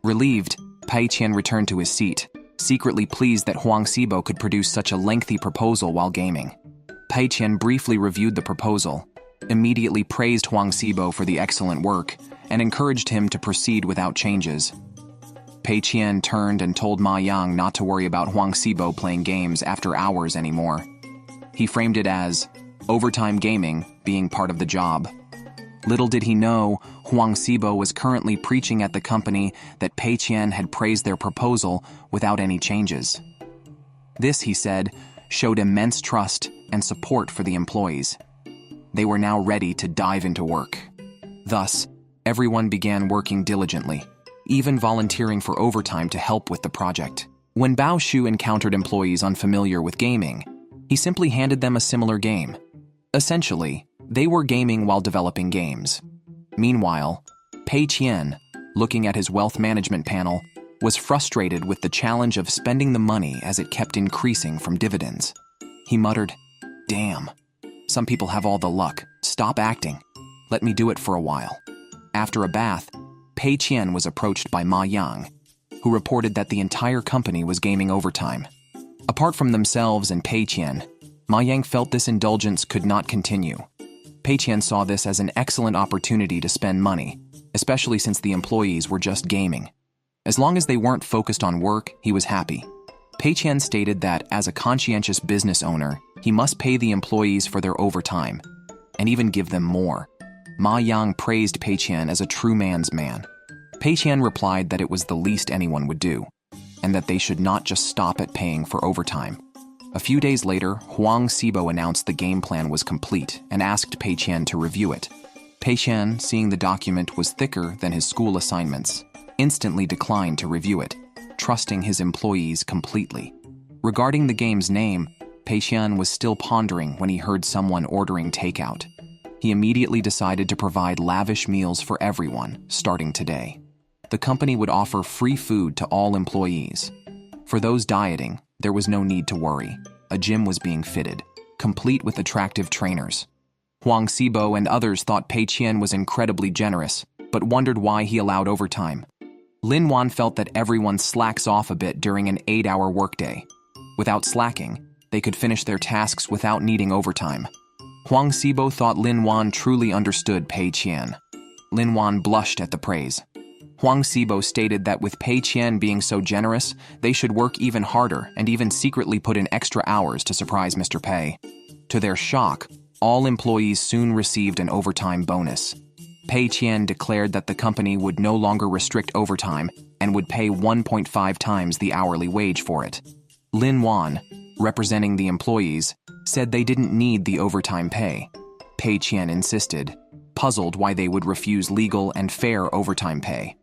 Relieved, Pei Qian returned to his seat, secretly pleased that Huang Xibo could produce such a lengthy proposal while gaming. Pei Qian briefly reviewed the proposal, immediately praised Huang Xibo for the excellent work, and encouraged him to proceed without changes. Pei Qian turned and told Ma Yang not to worry about Huang Xibo playing games after hours anymore. He framed it as overtime gaming being part of the job. Little did he know, Huang Xibo was currently preaching at the company that Pei Qian had praised their proposal without any changes. This, he said, showed immense trust and support for the employees. They were now ready to dive into work. Thus, everyone began working diligently, even volunteering for overtime to help with the project. When Bao Shu encountered employees unfamiliar with gaming, he simply handed them a similar game. Essentially, they were gaming while developing games. Meanwhile, Pei Qian, looking at his wealth management panel, was frustrated with the challenge of spending the money as it kept increasing from dividends. He muttered, "Damn, some people have all the luck. Stop acting. Let me do it for a while." After a bath, Pei Qian was approached by Ma Yang, who reported that the entire company was gaming overtime. Apart from themselves and Pei Qian, Ma Yang felt this indulgence could not continue. Pei Qian saw this as an excellent opportunity to spend money, especially since the employees were just gaming. As long as they weren't focused on work, he was happy. Pei Qian stated that as a conscientious business owner, he must pay the employees for their overtime, and even give them more. Ma Yang praised Pei Qian as a true man's man. Pei Qian replied that it was the least anyone would do, and that they should not just stop at paying for overtime. A few days later, Huang Xibo announced the game plan was complete and asked Pei Qian to review it. Pei Qian, seeing the document was thicker than his school assignments, instantly declined to review it, trusting his employees completely. Regarding the game's name, Pei Qian was still pondering when he heard someone ordering takeout. He immediately decided to provide lavish meals for everyone, starting today. The company would offer free food to all employees. For those dieting, there was no need to worry. A gym was being fitted, complete with attractive trainers. Huang Xibo and others thought Pei Qian was incredibly generous, but wondered why he allowed overtime. Lin Wan felt that everyone slacks off a bit during an 8-hour workday. Without slacking, they could finish their tasks without needing overtime. Huang Xibo thought Lin Wan truly understood Pei Qian. Lin Wan blushed at the praise. Huang Xibo stated that with Pei Qian being so generous, they should work even harder and even secretly put in extra hours to surprise Mr. Pei. To their shock, all employees soon received an overtime bonus. Pei Qian declared that the company would no longer restrict overtime and would pay 1.5 times the hourly wage for it. Lin Wan, representing the employees, said they didn't need the overtime pay. Pei Qian insisted, puzzled why they would refuse legal and fair overtime pay.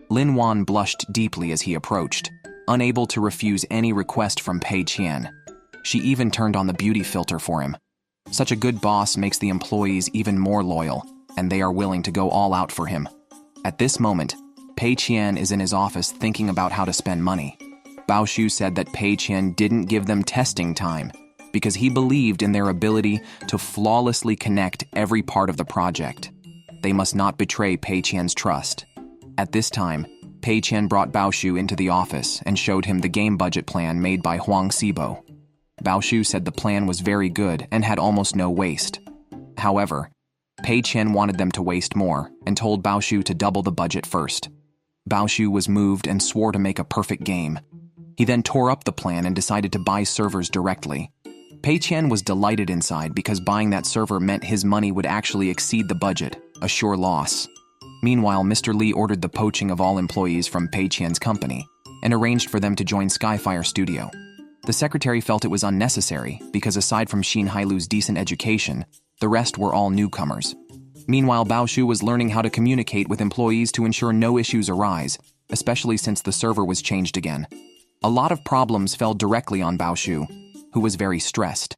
Lin Wan blushed deeply as he approached, unable to refuse any request from Pei Qian. She even turned on the beauty filter for him. Such a good boss makes the employees even more loyal, and they are willing to go all out for him. At this moment, Pei Qian is in his office thinking about how to spend money. Bao Shu said that Pei Qian didn't give them testing time because he believed in their ability to flawlessly connect every part of the project. They must not betray Pei Qian's trust. At this time, Pei Qian brought Bao Shu into the office and showed him the game budget plan made by Huang Xibo. Bao Shu said the plan was very good and had almost no waste. However, Pei Qian wanted them to waste more and told Bao Shu to double the budget first. Bao Shu was moved and swore to make a perfect game. He then tore up the plan and decided to buy servers directly. Pei Qian was delighted inside because buying that server meant his money would actually exceed the budget, a sure loss. Meanwhile, Mr. Li ordered the poaching of all employees from Pei Qian's company and arranged for them to join Skyfire Studio. The secretary felt it was unnecessary because aside from Xin Hailu's decent education, the rest were all newcomers. Meanwhile, Bao Shu was learning how to communicate with employees to ensure no issues arise, especially since the server was changed again. A lot of problems fell directly on Bao Shu, who was very stressed.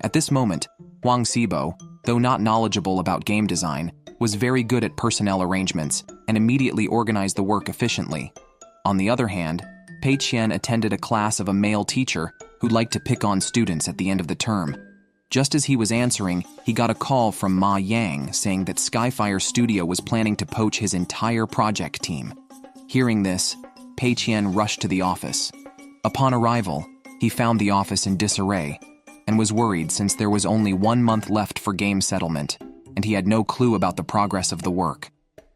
At this moment, Huang Xibo, though not knowledgeable about game design, was very good at personnel arrangements and immediately organized the work efficiently. On the other hand, Pei Qian attended a class of a male teacher who liked to pick on students at the end of the term. Just as he was answering, he got a call from Ma Yang saying that Skyfire Studio was planning to poach his entire project team. Hearing this, Pei Qian rushed to the office. Upon arrival, he found the office in disarray and was worried since there was only 1 month left for game settlement, and he had no clue about the progress of the work.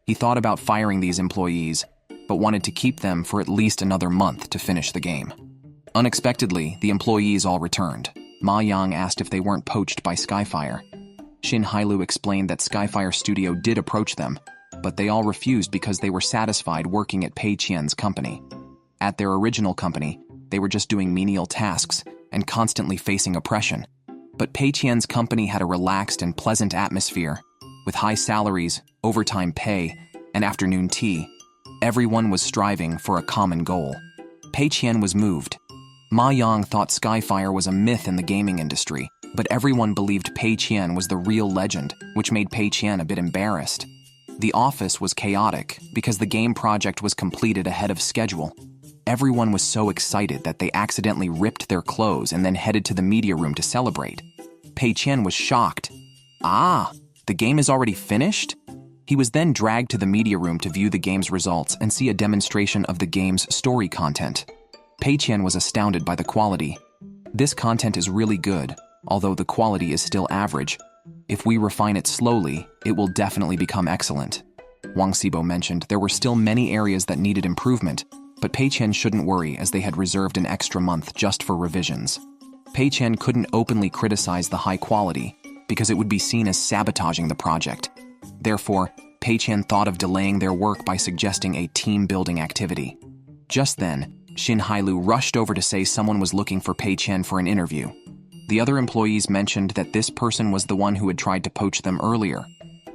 He thought about firing these employees, but wanted to keep them for at least another month to finish the game. Unexpectedly, the employees all returned. Ma Yang asked if they weren't poached by Skyfire. Xin Hailu explained that Skyfire Studio did approach them, but they all refused because they were satisfied working at Pei Qian's company. At their original company, they were just doing menial tasks and constantly facing oppression. But Pei Qian's company had a relaxed and pleasant atmosphere, with high salaries, overtime pay, and afternoon tea. Everyone was striving for a common goal. Pei Qian was moved. Ma Yang thought Skyfire was a myth in the gaming industry, but everyone believed Pei Qian was the real legend, which made Pei Qian a bit embarrassed. The office was chaotic because the game project was completed ahead of schedule. Everyone was so excited that they accidentally ripped their clothes and then headed to the media room to celebrate. Pei Qian was shocked. Ah, the game is already finished? He was then dragged to the media room to view the game's results and see a demonstration of the game's story content. Pei Qian was astounded by the quality. This content is really good, although the quality is still average. If we refine it slowly, it will definitely become excellent. Huang Xibo mentioned there were still many areas that needed improvement, but Pei Qian shouldn't worry as they had reserved an extra month just for revisions. Pei Qian couldn't openly criticize the high quality because it would be seen as sabotaging the project. Therefore, Pei Qian thought of delaying their work by suggesting a team-building activity. Just then, Xin Hailu rushed over to say someone was looking for Pei Qian for an interview. The other employees mentioned that this person was the one who had tried to poach them earlier.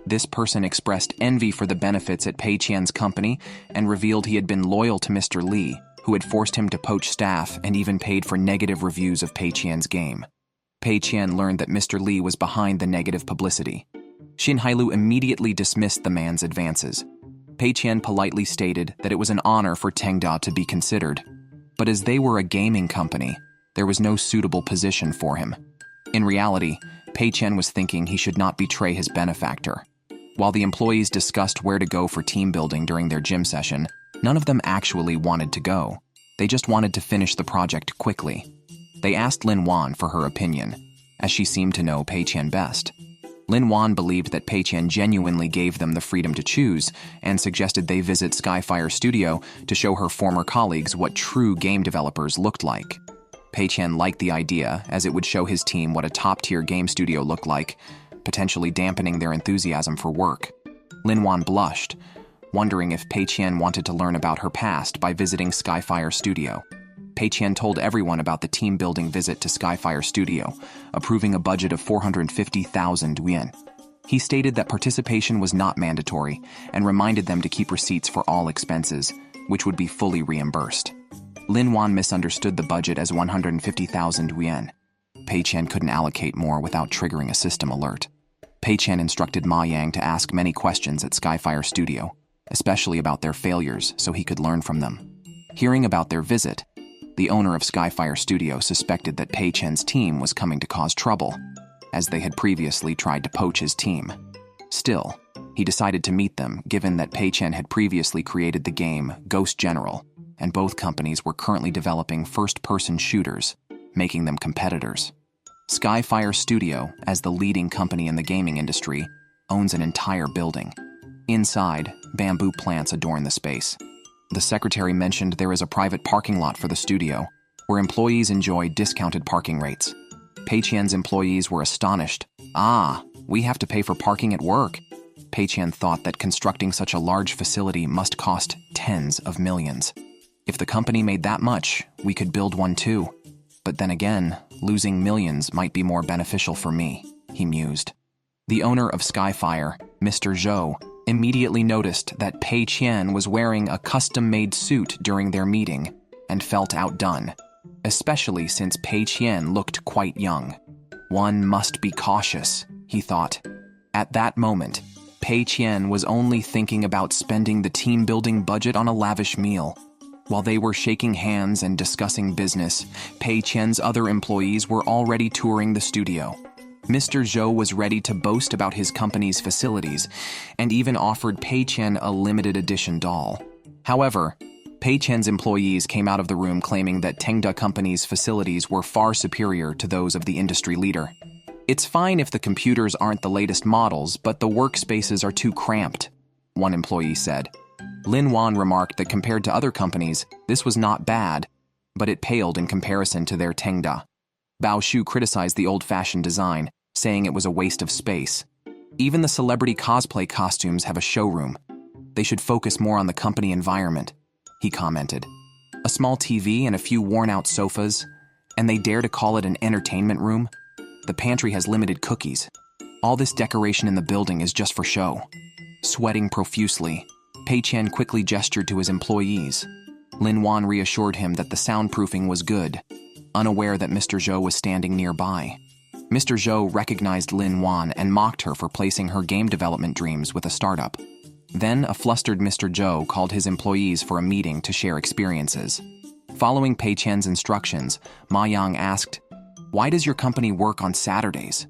This person expressed envy for the benefits at Pei Qian's company and revealed he had been loyal to Mr. Li, who had forced him to poach staff and even paid for negative reviews of Pei Qian's game. Pei Qian learned that Mr. Li was behind the negative publicity. Xin Hailu immediately dismissed the man's advances. Pei Qian politely stated that it was an honor for Tengda to be considered, but as they were a gaming company, there was no suitable position for him. In reality, Pei Qian was thinking he should not betray his benefactor. While the employees discussed where to go for team building during their gym session, None of them actually wanted to go. They just wanted to finish the project quickly. They asked Lin Wan for her opinion, as she seemed to know Pei Qian best. Lin Wan believed that Pei Qian genuinely gave them the freedom to choose and suggested they visit Skyfire Studio to show her former colleagues what true game developers looked like. Pei Qian liked the idea, as it would show his team what a top-tier game studio looked like, potentially dampening their enthusiasm for work. Lin Wan blushed, wondering if Pei Qian wanted to learn about her past by visiting Skyfire Studio. Pei Qian told everyone about the team-building visit to Skyfire Studio, approving a budget of 450,000 yuan. He stated that participation was not mandatory and reminded them to keep receipts for all expenses, which would be fully reimbursed. Lin Wan misunderstood the budget as 150,000 yuan. Pei Qian couldn't allocate more without triggering a system alert. Pei Qian instructed Ma Yang to ask many questions at Skyfire Studio, especially about their failures, so he could learn from them. Hearing about their visit, the owner of Skyfire Studio suspected that Pei Qian's team was coming to cause trouble, as they had previously tried to poach his team. Still, he decided to meet them, given that Pei Qian had previously created the game Ghost General, and both companies were currently developing first-person shooters, making them competitors. Skyfire Studio, as the leading company in the gaming industry, owns an entire building. Inside, bamboo plants adorn the space. The secretary mentioned there is a private parking lot for the studio, where employees enjoy discounted parking rates. Pei Qian's employees were astonished. "Ah, we have to pay for parking at work." Pei Qian thought that constructing such a large facility must cost tens of millions. If the company made that much, we could build one too. But then again, losing millions might be more beneficial for me, he mused. The owner of Skyfire, Mr. Zhou, immediately noticed that Pei Qian was wearing a custom-made suit during their meeting and felt outdone, especially since Pei Qian looked quite young. One must be cautious, he thought. At that moment, Pei Qian was only thinking about spending the team-building budget on a lavish meal. While they were shaking hands and discussing business, Pei Qian's other employees were already touring the studio. Mr. Zhou was ready to boast about his company's facilities and even offered Pei Qian a limited edition doll. However, Pei Qian's employees came out of the room claiming that Tengda Company's facilities were far superior to those of the industry leader. "It's fine if the computers aren't the latest models, but the workspaces are too cramped," one employee said. Lin Wan remarked that compared to other companies, this was not bad, but it paled in comparison to their Tengda. Bao Shu criticized the old-fashioned design, saying it was a waste of space. "Even the celebrity cosplay costumes have a showroom. They should focus more on the company environment," he commented. "A small TV and a few worn-out sofas, and they dare to call it an entertainment room? The pantry has limited cookies. All this decoration in the building is just for show." Sweating profusely, Pei Qian quickly gestured to his employees. Lin Wan reassured him that the soundproofing was good, unaware that Mr. Zhou was standing nearby. Mr. Zhou recognized Lin Wan and mocked her for placing her game development dreams with a startup. Then a flustered Mr. Zhou called his employees for a meeting to share experiences. Following Pei Qian's instructions, Ma Yang asked, "Why does your company work on Saturdays?"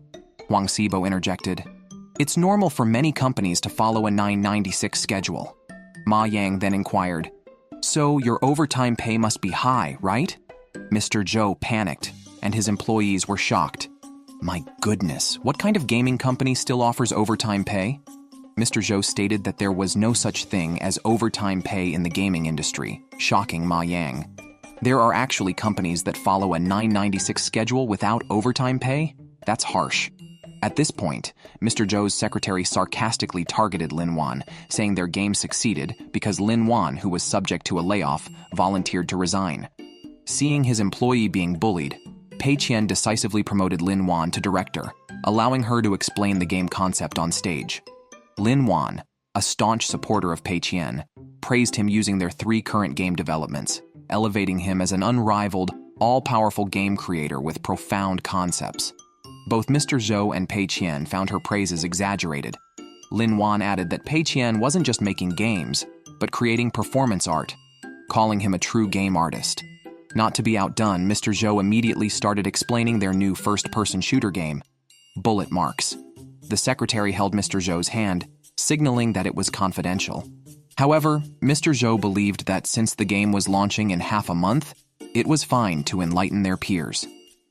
Huang Sibo interjected, "It's normal for many companies to follow a 996 schedule." Ma Yang then inquired, "So your overtime pay must be high, right?" Mr. Zhou panicked, and his employees were shocked. "My goodness, what kind of gaming company still offers overtime pay?" Mr. Zhou stated that there was no such thing as overtime pay in the gaming industry, shocking Ma Yang. "There are actually companies that follow a 996 schedule without overtime pay? That's harsh." At this point, Mr. Zhou's secretary sarcastically targeted Lin Wan, saying their game succeeded because Lin Wan, who was subject to a layoff, volunteered to resign. Seeing his employee being bullied, Pei Qian decisively promoted Lin Wan to director, allowing her to explain the game concept on stage. Lin Wan, a staunch supporter of Pei Qian, praised him using their 3 current game developments, elevating him as an unrivaled, all-powerful game creator with profound concepts. Both Mr. Zhou and Pei Qian found her praises exaggerated. Lin Wan added that Pei Qian wasn't just making games, but creating performance art, calling him a true game artist. Not to be outdone, Mr. Zhou immediately started explaining their new first-person shooter game, Bullet Marks. The secretary held Mr. Zhou's hand, signaling that it was confidential. However, Mr. Zhou believed that since the game was launching in half a month, it was fine to enlighten their peers.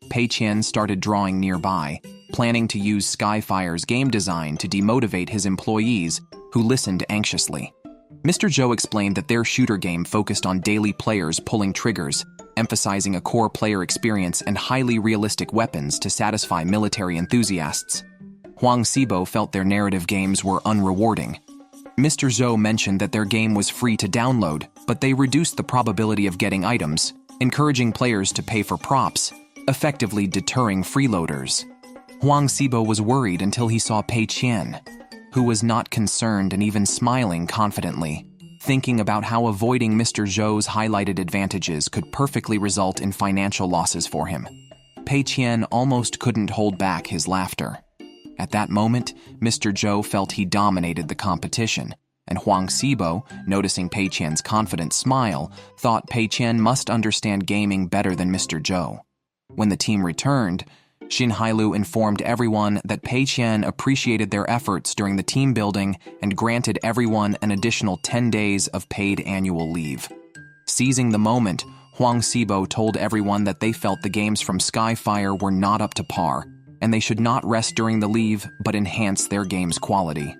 Pei Qian started drawing nearby, planning to use Skyfire's game design to demotivate his employees, who listened anxiously. Mr. Zhou explained that their shooter game focused on daily players pulling triggers, emphasizing a core player experience and highly realistic weapons to satisfy military enthusiasts. Huang Xibo felt their narrative games were unrewarding. Mr. Zhou mentioned that their game was free to download, but they reduced the probability of getting items, encouraging players to pay for props, effectively deterring freeloaders. Huang Xibo was worried until he saw Pei Qian, who was not concerned and even smiling confidently, thinking about how avoiding Mr. Zhou's highlighted advantages could perfectly result in financial losses for him. Pei Qian almost couldn't hold back his laughter. At that moment, Mr. Zhou felt he dominated the competition, and Huang Xibo, noticing Pei Qian's confident smile, thought Pei Qian must understand gaming better than Mr. Zhou. When the team returned, Xin Hailu informed everyone that Pei Qian appreciated their efforts during the team building and granted everyone an additional 10 days of paid annual leave. Seizing the moment, Huang Xibo told everyone that they felt the games from Skyfire were not up to par, and they should not rest during the leave but enhance their game's quality.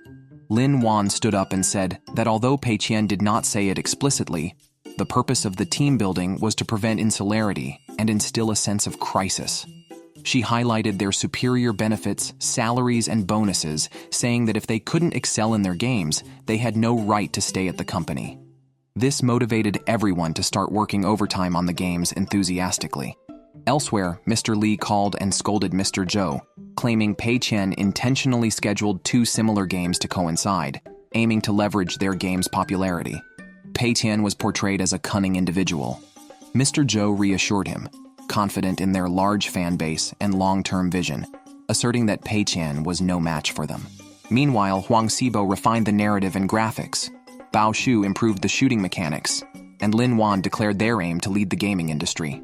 Lin Wan stood up and said that although Pei Qian did not say it explicitly, the purpose of the team building was to prevent insularity and instill a sense of crisis. She highlighted their superior benefits, salaries, and bonuses, saying that if they couldn't excel in their games, they had no right to stay at the company. This motivated everyone to start working overtime on the games enthusiastically. Elsewhere, Mr. Li called and scolded Mr. Zhou, claiming Pei Qian intentionally scheduled two similar games to coincide, aiming to leverage their game's popularity. Pei Qian was portrayed as a cunning individual. Mr. Zhou reassured him, confident in their large fan base and long-term vision, asserting that Pei Qian was no match for them. Meanwhile, Huang Xibo refined the narrative and graphics, Bao Shu improved the shooting mechanics, and Lin Wan declared their aim to lead the gaming industry.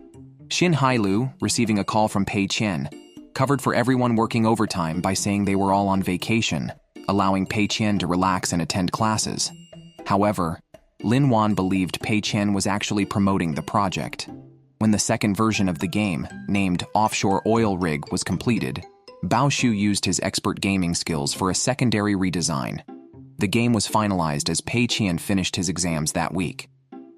Xin Hailu, receiving a call from Pei Qian, covered for everyone working overtime by saying they were all on vacation, allowing Pei Qian to relax and attend classes. However, Lin Wan believed Pei Qian was actually promoting the project. When the second version of the game, named Offshore Oil Rig, was completed, Bao Shu used his expert gaming skills for a secondary redesign. The game was finalized as Pei Qian finished his exams that week.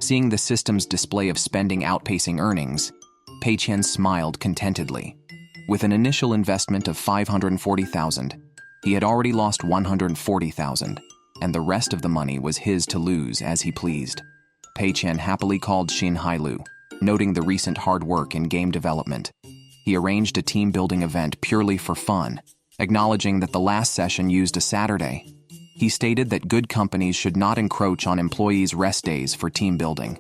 Seeing the system's display of spending outpacing earnings, Pei Qian smiled contentedly. With an initial investment of 540,000, he had already lost 140,000, and the rest of the money was his to lose as he pleased. Pei Qian happily called Xin Hailu, noting the recent hard work in game development. He arranged a team-building event purely for fun, acknowledging that the last session used a Saturday. He stated that good companies should not encroach on employees' rest days for team building.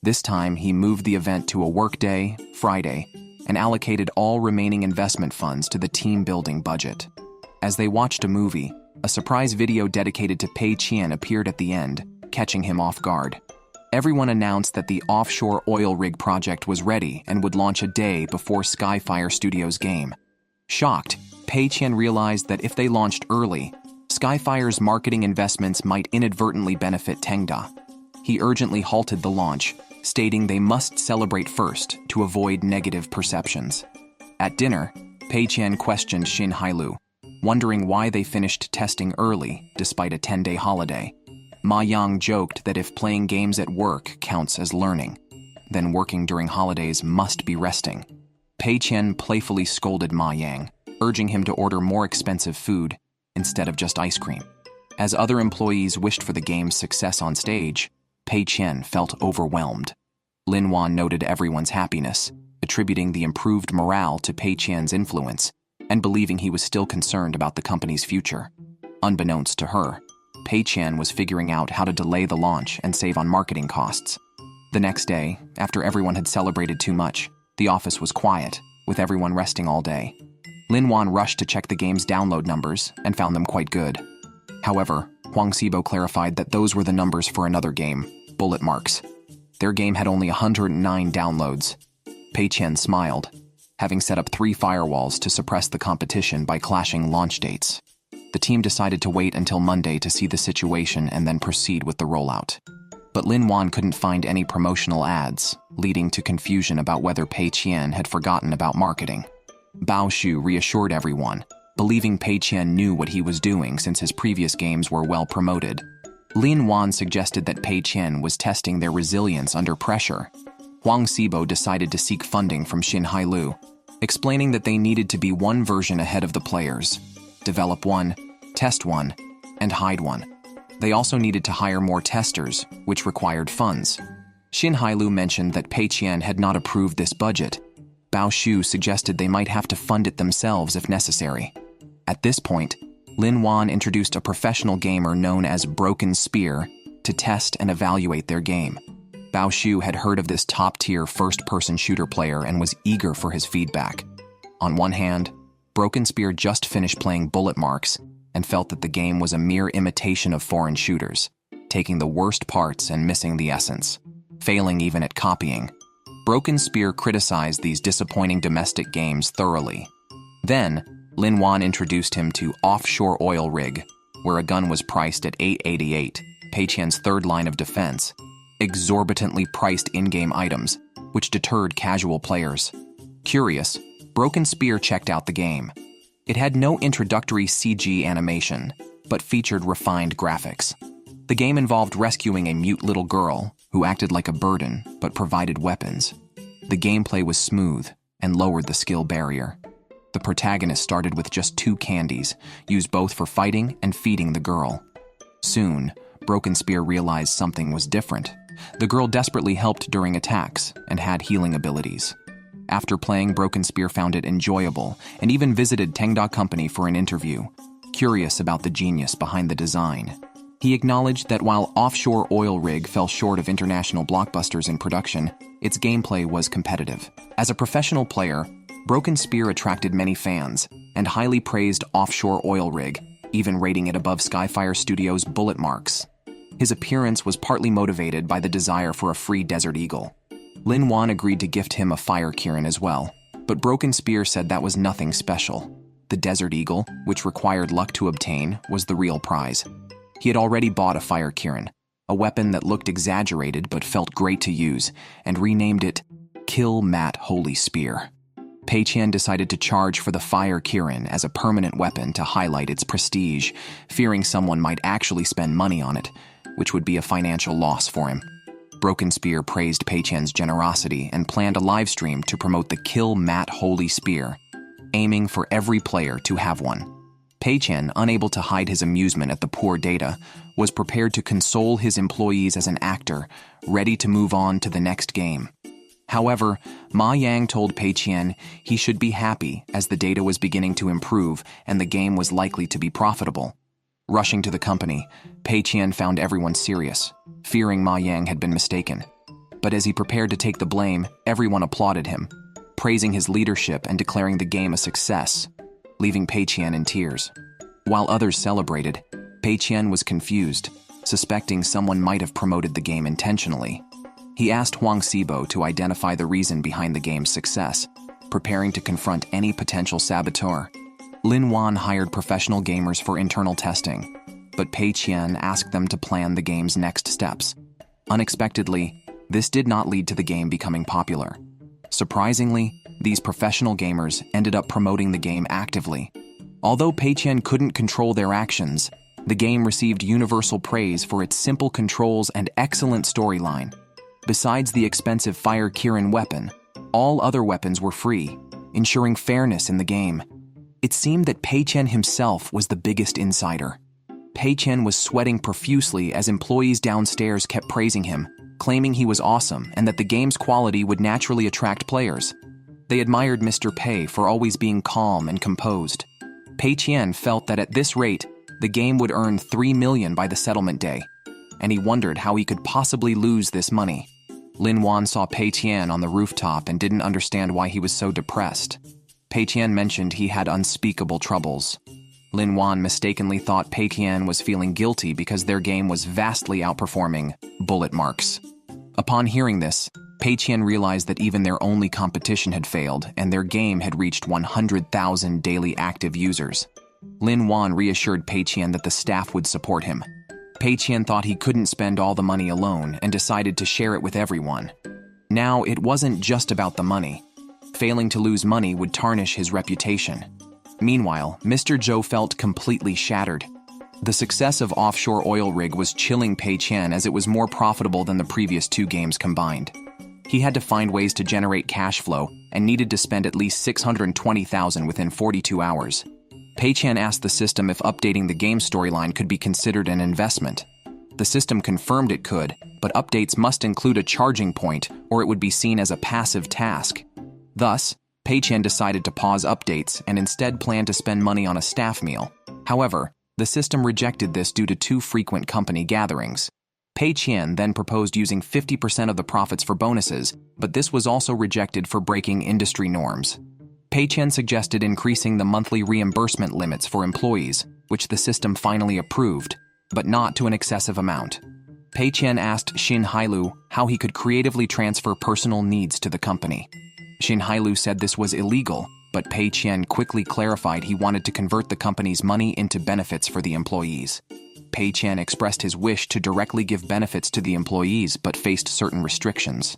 This time, he moved the event to a workday, Friday, and allocated all remaining investment funds to the team-building budget. As they watched a movie, a surprise video dedicated to Pei Qian appeared at the end, catching him off guard. Everyone announced that the offshore oil rig project was ready and would launch a day before Skyfire Studios' game. Shocked, Pei Qian realized that if they launched early, Skyfire's marketing investments might inadvertently benefit Tengda. He urgently halted the launch, stating they must celebrate first to avoid negative perceptions. At dinner, Pei Qian questioned Xin Hailu, wondering why they finished testing early despite a 10-day holiday. Ma Yang joked that if playing games at work counts as learning, then working during holidays must be resting. Pei Qian playfully scolded Ma Yang, urging him to order more expensive food instead of just ice cream. As other employees wished for the game's success on stage, Pei Qian felt overwhelmed. Lin Wan noted everyone's happiness, attributing the improved morale to Pei Qian's influence, and believing he was still concerned about the company's future. Unbeknownst to her, Pei Qian was figuring out how to delay the launch and save on marketing costs. The next day, after everyone had celebrated too much, the office was quiet, with everyone resting all day. Lin Wan rushed to check the game's download numbers and found them quite good. However, Huang Xibo clarified that those were the numbers for another game, Bullet Marks. Their game had only 109 downloads. Pei Qian smiled, having set up 3 firewalls to suppress the competition by clashing launch dates. The team decided to wait until Monday to see the situation and then proceed with the rollout. But Lin Wan couldn't find any promotional ads, leading to confusion about whether Pei Qian had forgotten about marketing. Bao Shu reassured everyone, believing Pei Qian knew what he was doing since his previous games were well promoted. Lin Wan suggested that Pei Qian was testing their resilience under pressure. Huang Sibo decided to seek funding from Xin Hailu, explaining that they needed to be one version ahead of the players, develop one, test one, and hide one. They also needed to hire more testers, which required funds. Xin Hailu mentioned that Pei Qian had not approved this budget. Bao Shu suggested they might have to fund it themselves if necessary. At this point, Lin Wan introduced a professional gamer known as Broken Spear to test and evaluate their game. Bao Shu had heard of this top-tier first-person shooter player and was eager for his feedback. On one hand, Broken Spear just finished playing Bullet Marks and felt that the game was a mere imitation of foreign shooters, taking the worst parts and missing the essence, failing even at copying. Broken Spear criticized these disappointing domestic games thoroughly. Then, Lin Wan introduced him to Offshore Oil Rig, where a gun was priced at $888, Pei Qian's third line of defense, exorbitantly priced in-game items, which deterred casual players. Curious, Broken Spear checked out the game. It had no introductory CG animation, but featured refined graphics. The game involved rescuing a mute little girl who acted like a burden but provided weapons. The gameplay was smooth and lowered the skill barrier. The protagonist started with just 2 candies, used both for fighting and feeding the girl. Soon, Broken Spear realized something was different. The girl desperately helped during attacks and had healing abilities. After playing, Broken Spear found it enjoyable and even visited Tengda Company for an interview, curious about the genius behind the design. He acknowledged that while Offshore Oil Rig fell short of international blockbusters in production, its gameplay was competitive. As a professional player, Broken Spear attracted many fans and highly praised Offshore Oil Rig, even rating it above Skyfire Studios' Bullet Marks. His appearance was partly motivated by the desire for a free Desert Eagle. Lin Wan agreed to gift him a Fire Kirin as well, but Broken Spear said that was nothing special. The Desert Eagle, which required luck to obtain, was the real prize. He had already bought a Fire Kirin, a weapon that looked exaggerated but felt great to use, and renamed it Kill Mat Holy Spear. Pei Qian decided to charge for the Fire Kirin as a permanent weapon to highlight its prestige, fearing someone might actually spend money on it, which would be a financial loss for him. Broken Spear praised Pei Qian's generosity and planned a live stream to promote the Kill Mat Holy Spear, aiming for every player to have one. Pei Qian, unable to hide his amusement at the poor data, was prepared to console his employees as an actor, ready to move on to the next game. However, Ma Yang told Pei Qian he should be happy as the data was beginning to improve and the game was likely to be profitable. Rushing to the company, Pei Qian found everyone serious, fearing Ma Yang had been mistaken. But as he prepared to take the blame, everyone applauded him, praising his leadership and declaring the game a success, leaving Pei Qian in tears. While others celebrated, Pei Qian was confused, suspecting someone might have promoted the game intentionally. He asked Huang Sibo to identify the reason behind the game's success, preparing to confront any potential saboteur. Lin Wan hired professional gamers for internal testing, but Pei Qian asked them to plan the game's next steps. Unexpectedly, this did not lead to the game becoming popular. Surprisingly, these professional gamers ended up promoting the game actively. Although Pei Qian couldn't control their actions, the game received universal praise for its simple controls and excellent storyline. Besides the expensive Fire Kirin weapon, all other weapons were free, ensuring fairness in the game. It seemed that Pei Qian himself was the biggest insider. Pei Qian was sweating profusely as employees downstairs kept praising him, claiming he was awesome and that the game's quality would naturally attract players. They admired Mr. Pei for always being calm and composed. Pei Qian felt that at this rate, the game would earn 3 million by the settlement day, and he wondered how he could possibly lose this money. Lin Wan saw Pei Qian on the rooftop and didn't understand why he was so depressed. Pei Qian mentioned he had unspeakable troubles. Lin Wan mistakenly thought Pei Qian was feeling guilty because their game was vastly outperforming Bullet Marks. Upon hearing this, Pei Qian realized that even their only competition had failed and their game had reached 100,000 daily active users. Lin Wan reassured Pei Qian that the staff would support him. Pei Qian thought he couldn't spend all the money alone and decided to share it with everyone. Now, it wasn't just about the money. Failing to lose money would tarnish his reputation. Meanwhile, Mr. Zhou felt completely shattered. The success of Offshore Oil Rig was chilling Pei Qian as it was more profitable than the previous 2 games combined. He had to find ways to generate cash flow and needed to spend at least 620,000 within 42 hours. Pei Qian asked the system if updating the game storyline could be considered an investment. The system confirmed it could, but updates must include a charging point or it would be seen as a passive task. Thus, Pei Qian decided to pause updates and instead planned to spend money on a staff meal. However, the system rejected this due to too frequent company gatherings. Pei Qian then proposed using 50% of the profits for bonuses, but this was also rejected for breaking industry norms. Pei Qian suggested increasing the monthly reimbursement limits for employees, which the system finally approved, but not to an excessive amount. Pei Qian asked Xin Hailu how he could creatively transfer personal needs to the company. Xin Hailu said this was illegal, but Pei Qian quickly clarified he wanted to convert the company's money into benefits for the employees. Pei Qian expressed his wish to directly give benefits to the employees but faced certain restrictions.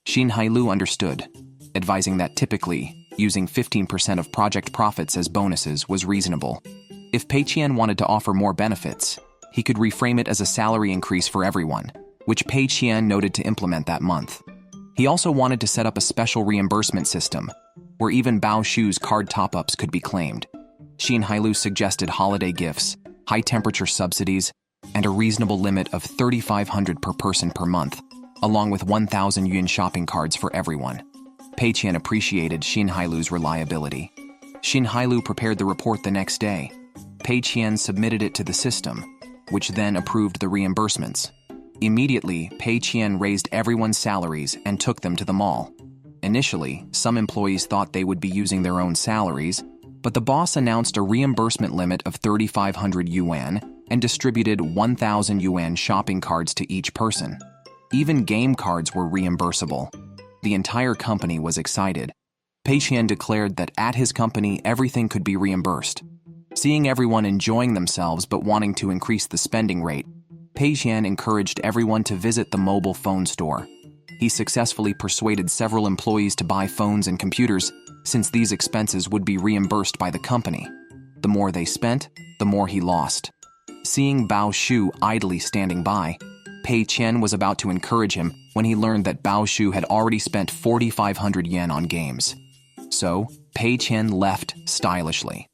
Xin Hailu understood, advising that typically, using 15% of project profits as bonuses was reasonable. If Pei Qian wanted to offer more benefits, he could reframe it as a salary increase for everyone, which Pei Qian noted to implement that month. He also wanted to set up a special reimbursement system, where even Bao Shu's card top-ups could be claimed. Xin Hailu suggested holiday gifts, high-temperature subsidies, and a reasonable limit of 3,500 per person per month, along with 1,000 yuan shopping cards for everyone. Pei Qian appreciated Xin Hailu's reliability. Xin Hailu prepared the report the next day. Pei Qian submitted it to the system, which then approved the reimbursements. Immediately, Pei Qian raised everyone's salaries and took them to the mall. Initially, some employees thought they would be using their own salaries, but the boss announced a reimbursement limit of 3,500 yuan and distributed 1,000 yuan shopping cards to each person. Even game cards were reimbursable. The entire company was excited. Pei Qian declared that at his company everything could be reimbursed. Seeing everyone enjoying themselves but wanting to increase the spending rate, Pei Qian encouraged everyone to visit the mobile phone store. He successfully persuaded several employees to buy phones and computers, since these expenses would be reimbursed by the company. The more they spent, the more he lost. Seeing Bao Shu idly standing by, Pei Qian was about to encourage him when he learned that Bao Shu had already spent 4,500 yen on games. So, Pei Qian left stylishly.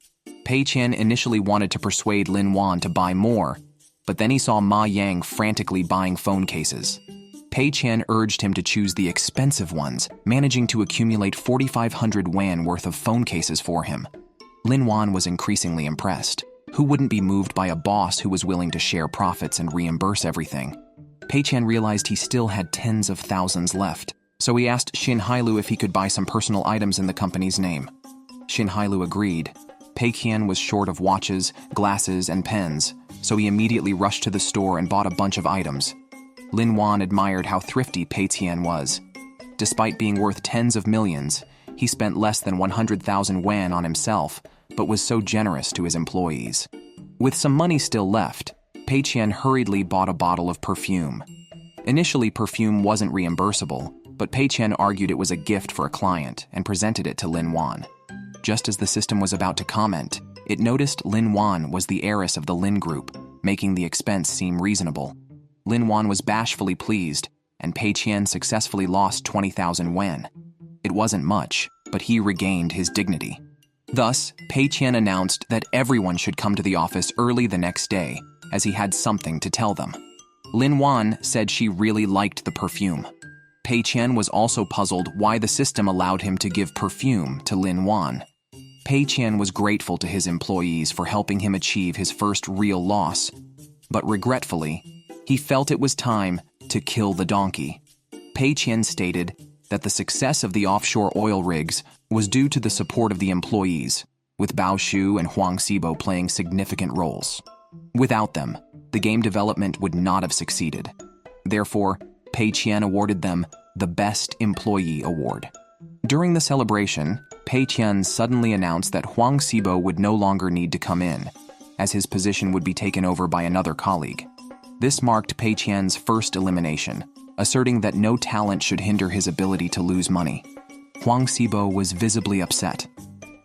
Pei Qian initially wanted to persuade Lin Wan to buy more, but then he saw Ma Yang frantically buying phone cases. Pei Qian urged him to choose the expensive ones, managing to accumulate 4,500 yuan worth of phone cases for him. Lin Wan was increasingly impressed. Who wouldn't be moved by a boss who was willing to share profits and reimburse everything? Pei Qian realized he still had tens of thousands left, so he asked Xin Hailu if he could buy some personal items in the company's name. Xin Hailu agreed. Pei Qian was short of watches, glasses, and pens, so he immediately rushed to the store and bought a bunch of items. Lin Wan admired how thrifty Pei Qian was. Despite being worth tens of millions, he spent less than 100,000 yuan on himself, but was so generous to his employees. With some money still left, Pei Qian hurriedly bought a bottle of perfume. Initially, perfume wasn't reimbursable, but Pei Qian argued it was a gift for a client and presented it to Lin Wan. Just as the system was about to comment, it noticed Lin Wan was the heiress of the Lin Group, making the expense seem reasonable. Lin Wan was bashfully pleased, and Pei Qian successfully lost 20,000 yuan. It wasn't much, but he regained his dignity. Thus, Pei Qian announced that everyone should come to the office early the next day, as he had something to tell them. Lin Wan said she really liked the perfume. Pei Qian was also puzzled why the system allowed him to give perfume to Lin Wan. Pei Qian was grateful to his employees for helping him achieve his first real loss, but regretfully, he felt it was time to kill the donkey. Pei Qian stated that the success of the offshore oil rigs was due to the support of the employees, with Bao Shu and Huang Xibo playing significant roles. Without them, the game development would not have succeeded. Therefore, Pei Qian awarded them the Best Employee Award. During the celebration, Pei Qian suddenly announced that Huang Xibo would no longer need to come in, as his position would be taken over by another colleague. This marked Pei Qian's first elimination, asserting that no talent should hinder his ability to lose money. Huang Xibo was visibly upset.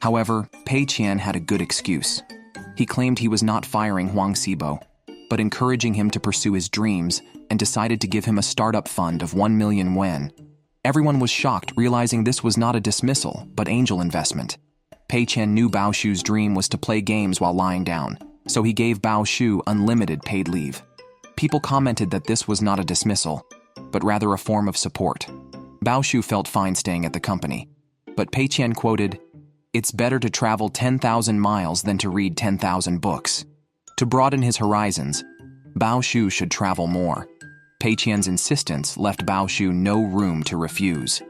However, Pei Qian had a good excuse. He claimed he was not firing Huang Xibo, but encouraging him to pursue his dreams, and decided to give him a startup fund of 1 million yuan. Everyone was shocked, realizing this was not a dismissal, but angel investment. Pei Qian knew Bao Shu's dream was to play games while lying down, so he gave Bao Shu unlimited paid leave. People commented that this was not a dismissal, but rather a form of support. Bao Shu felt fine staying at the company, but Pei Qian quoted, "It's better to travel 10,000 miles than to read 10,000 books." To broaden his horizons, Bao Shu should travel more. Pei Qian's insistence left Bao Shu no room to refuse.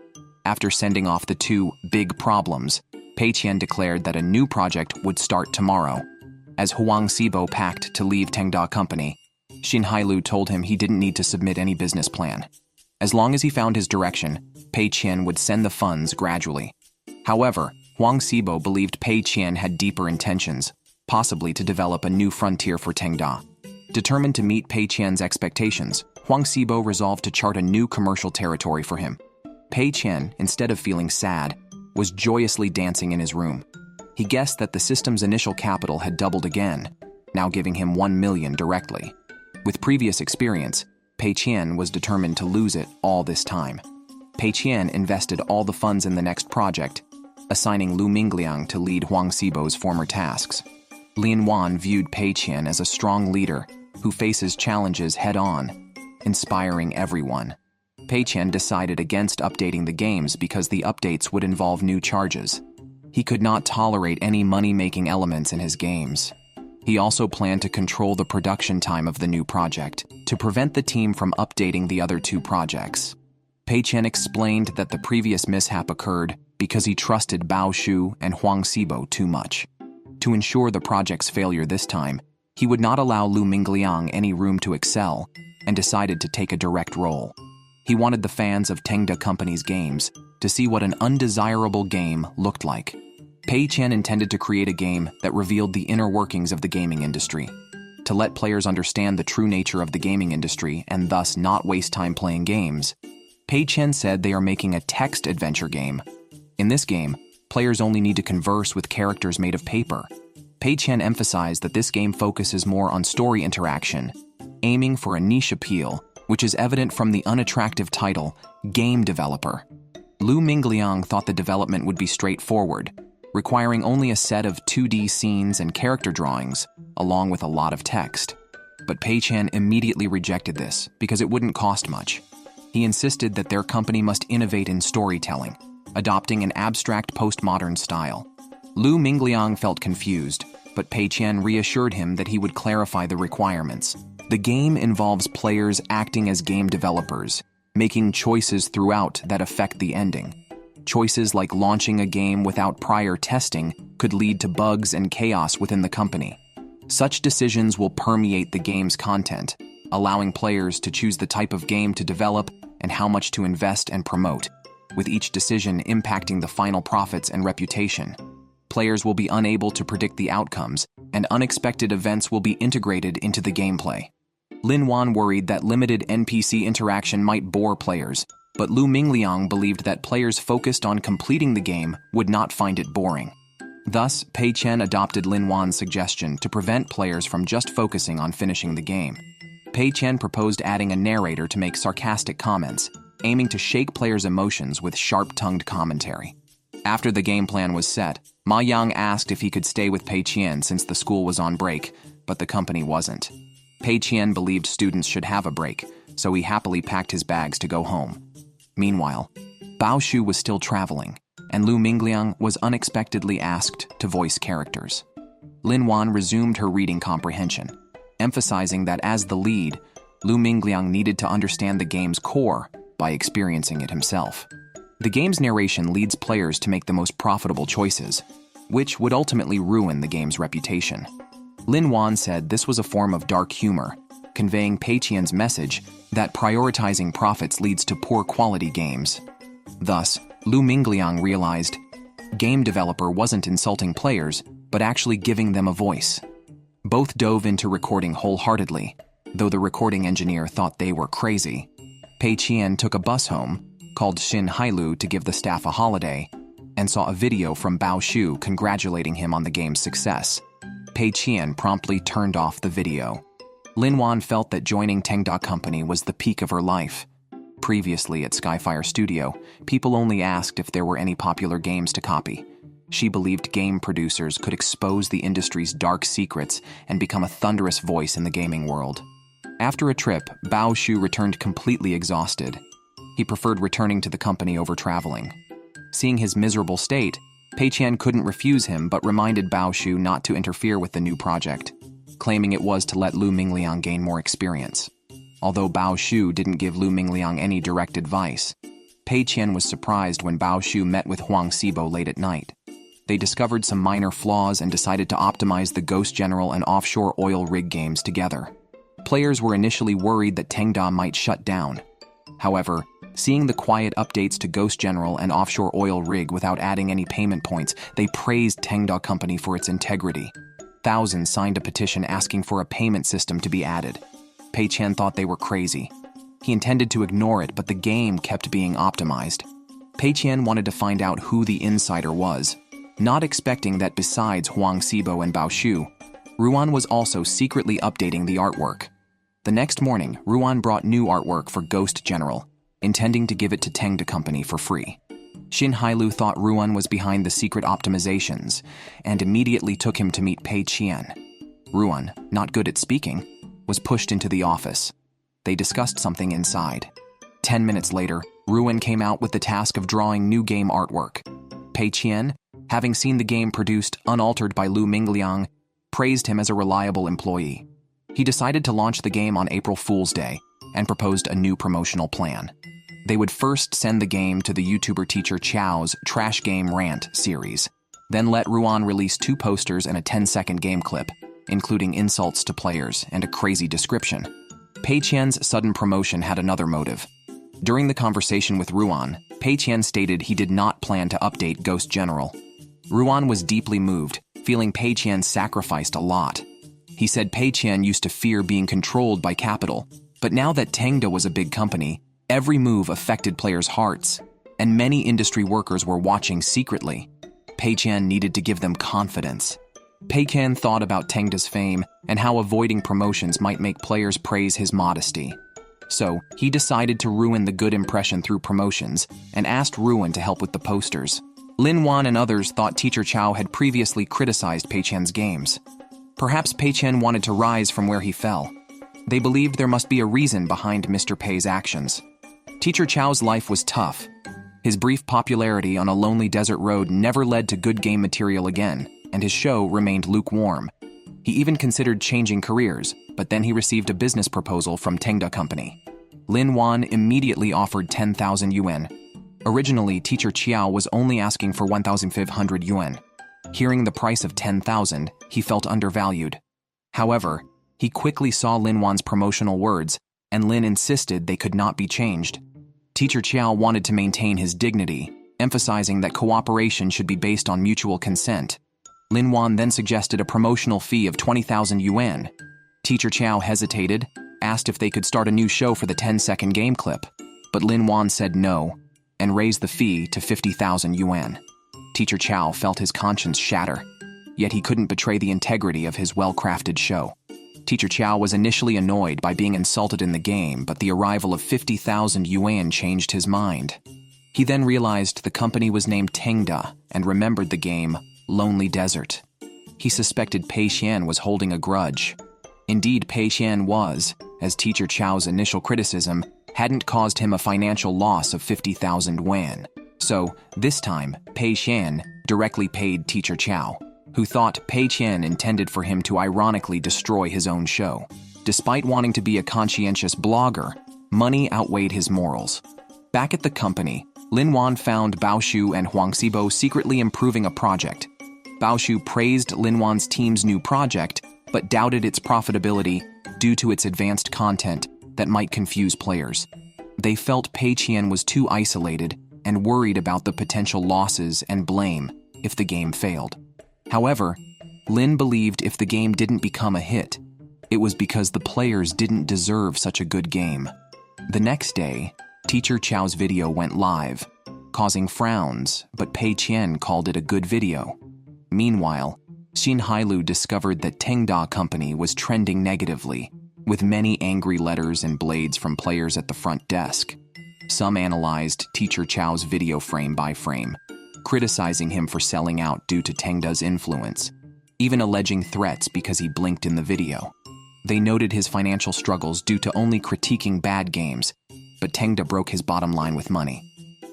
After sending off the two big problems, Pei Qian declared that a new project would start tomorrow. As Huang Xibo packed to leave Tengda Company, Xin Hailu told him he didn't need to submit any business plan. As long as he found his direction, Pei Qian would send the funds gradually. However, Huang Xibo believed Pei Qian had deeper intentions, possibly to develop a new frontier for Tengda. Determined to meet Pei Qian's expectations, Huang Xibo resolved to chart a new commercial territory for him. Pei Qian, instead of feeling sad, was joyously dancing in his room. He guessed that the system's initial capital had doubled again, now giving him 1 million directly. With previous experience, Pei Qian was determined to lose it all this time. Pei Qian invested all the funds in the next project, assigning Lu Mingliang to lead Huang Xibo's former tasks. Lin Wan viewed Pei Qian as a strong leader who faces challenges head-on, inspiring everyone. Pei Qian decided against updating the games because the updates would involve new charges. He could not tolerate any money-making elements in his games. He also planned to control the production time of the new project to prevent the team from updating the other two projects. Pei Qian explained that the previous mishap occurred because he trusted Bao Shu and Huang Xibo too much. To ensure the project's failure this time, he would not allow Lu Mingliang any room to excel and decided to take a direct role. He wanted the fans of Tengda Company's games to see what an undesirable game looked like. Pei Qian intended to create a game that revealed the inner workings of the gaming industry. To let players understand the true nature of the gaming industry and thus not waste time playing games, Pei Qian said they are making a text adventure game. In this game, players only need to converse with characters made of paper. Pei Qian emphasized that this game focuses more on story interaction, aiming for a niche appeal, which is evident from the unattractive title, Game Developer. Lu Mingliang thought the development would be straightforward, requiring only a set of 2D scenes and character drawings, along with a lot of text. But Pei Qian immediately rejected this because it wouldn't cost much. He insisted that their company must innovate in storytelling, adopting an abstract postmodern style. Lu Mingliang felt confused, but Pei Qian reassured him that he would clarify the requirements. The game involves players acting as game developers, making choices throughout that affect the ending. Choices like launching a game without prior testing could lead to bugs and chaos within the company. Such decisions will permeate the game's content, allowing players to choose the type of game to develop and how much to invest and promote, with each decision impacting the final profits and reputation. Players will be unable to predict the outcomes, and unexpected events will be integrated into the gameplay. Lin Wan worried that limited NPC interaction might bore players, but Lu Mingliang believed that players focused on completing the game would not find it boring. Thus, Pei Qian adopted Lin Wan's suggestion to prevent players from just focusing on finishing the game. Pei Qian proposed adding a narrator to make sarcastic comments, aiming to shake players' emotions with sharp-tongued commentary. After the game plan was set, Ma Yang asked if he could stay with Pei Qian since the school was on break, but the company wasn't. Pei Qian believed students should have a break, so he happily packed his bags to go home. Meanwhile, Bao Shu was still traveling, and Lu Mingliang was unexpectedly asked to voice characters. Lin Wan resumed her reading comprehension, emphasizing that as the lead, Lu Mingliang needed to understand the game's core by experiencing it himself. The game's narration leads players to make the most profitable choices, which would ultimately ruin the game's reputation. Lin Wan said this was a form of dark humor, conveying Pei Qian's message that prioritizing profits leads to poor quality games. Thus, Lu Mingliang realized game developer wasn't insulting players, but actually giving them a voice. Both dove into recording wholeheartedly, though the recording engineer thought they were crazy. Pei Qian took a bus home, called Xin Hailu to give the staff a holiday, and saw a video from Bao Shu congratulating him on the game's success. Pei Qian promptly turned off the video. Lin Wan felt that joining Tengda Company was the peak of her life. Previously at Skyfire Studio, people only asked if there were any popular games to copy. She believed game producers could expose the industry's dark secrets and become a thunderous voice in the gaming world. After a trip, Bao Shu returned completely exhausted. He preferred returning to the company over traveling. Seeing his miserable state, Pei Qian couldn't refuse him but reminded Bao Shu not to interfere with the new project, claiming it was to let Lu Mingliang gain more experience. Although Bao Shu didn't give Lu Mingliang any direct advice, Pei Qian was surprised when Bao Shu met with Huang Xibo late at night. They discovered some minor flaws and decided to optimize the Ghost General and offshore oil rig games together. Players were initially worried that Tengda might shut down. However, seeing the quiet updates to Ghost General and offshore oil rig without adding any payment points, they praised Tengda Company for its integrity. Thousands signed a petition asking for a payment system to be added. Pei Qian thought they were crazy. He intended to ignore it, but the game kept being optimized. Pei Qian wanted to find out who the insider was, not expecting that besides Huang Xibo and Bao Shu, Ruan was also secretly updating the artwork. The next morning, Ruan brought new artwork for Ghost General, intending to give it to Tengda Company for free. Xin Hailu thought Ruan was behind the secret optimizations and immediately took him to meet Pei Qian. Ruan, not good at speaking, was pushed into the office. They discussed something inside. 10 minutes later, Ruan came out with the task of drawing new game artwork. Pei Qian, having seen the game produced unaltered by Lu Mingliang, praised him as a reliable employee. He decided to launch the game on April Fool's Day and proposed a new promotional plan. They would first send the game to the YouTuber teacher Chao's Trash Game Rant series, then let Ruan release 2 posters and a 10-second game clip, including insults to players and a crazy description. Pei Qian's sudden promotion had another motive. During the conversation with Ruan, Pei Qian stated he did not plan to update Ghost General. Ruan was deeply moved, feeling Pei Qian sacrificed a lot. He said Pei Qian used to fear being controlled by capital, but now that Tengda was a big company, every move affected players' hearts, and many industry workers were watching secretly. Pei Qian needed to give them confidence. Pei Qian thought about Tengda's fame and how avoiding promotions might make players praise his modesty. So, he decided to ruin the good impression through promotions and asked Ruan to help with the posters. Lin Wan and others thought Teacher Chao had previously criticized Pei Qian's games. Perhaps Pei Qian wanted to rise from where he fell. They believed there must be a reason behind Mr. Pei's actions. Teacher Chao's life was tough. His brief popularity on a lonely desert road never led to good game material again, and his show remained lukewarm. He even considered changing careers, but then he received a business proposal from Tengda Company. Lin Wan immediately offered 10,000 yuan. Originally, Teacher Chiao was only asking for 1,500 yuan. Hearing the price of 10,000, he felt undervalued. However, he quickly saw Lin Wan's promotional words, and Lin insisted they could not be changed. Teacher Chiao wanted to maintain his dignity, emphasizing that cooperation should be based on mutual consent. Lin Wan then suggested a promotional fee of 20,000 yuan. Teacher Chiao hesitated, asked if they could start a new show for the 10-second game clip, but Lin Wan said no, and raised the fee to 50,000 yuan. Teacher Chiao felt his conscience shatter, yet he couldn't betray the integrity of his well-crafted show. Teacher Chiao was initially annoyed by being insulted in the game, but the arrival of 50,000 yuan changed his mind. He then realized the company was named Tengda and remembered the game Lonely Desert. He suspected Pei Qian was holding a grudge. Indeed, Pei Qian was, as Teacher Chao's initial criticism hadn't caused him a financial loss of 50,000 yuan. So, this time, Pei Qian directly paid Teacher Chao, who thought Pei Qian intended for him to ironically destroy his own show. Despite wanting to be a conscientious blogger, money outweighed his morals. Back at the company, Lin Wan found Bao Shu and Huang Xibo secretly improving a project. Bao Shu praised Lin Wan's team's new project, but doubted its profitability due to its advanced content that might confuse players. They felt Pei Qian was too isolated and worried about the potential losses and blame if the game failed. However, Lin believed if the game didn't become a hit, it was because the players didn't deserve such a good game. The next day, Teacher Chow's video went live, causing frowns, but Pei Qian called it a good video. Meanwhile, Xin Hailu discovered that Tengda Company was trending negatively, with many angry letters and blades from players at the front desk. Some analyzed Teacher Chow's video frame by frame, criticizing him for selling out due to Tengda's influence, even alleging threats because he blinked in the video. They noted his financial struggles due to only critiquing bad games, but Tengda broke his bottom line with money.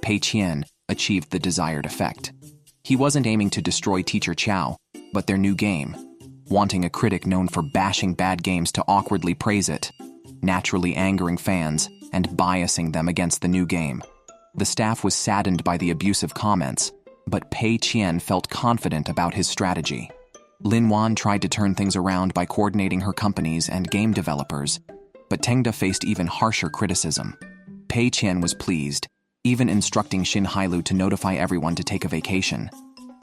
Pei Qian achieved the desired effect. He wasn't aiming to destroy Teacher Chow, but their new game, wanting a critic known for bashing bad games to awkwardly praise it, naturally angering fans and biasing them against the new game. The staff was saddened by the abusive comments, but Pei Qian felt confident about his strategy. Lin Wan tried to turn things around by coordinating her companies and game developers, but Tengda faced even harsher criticism. Pei Qian was pleased, even instructing Xin Hailu to notify everyone to take a vacation.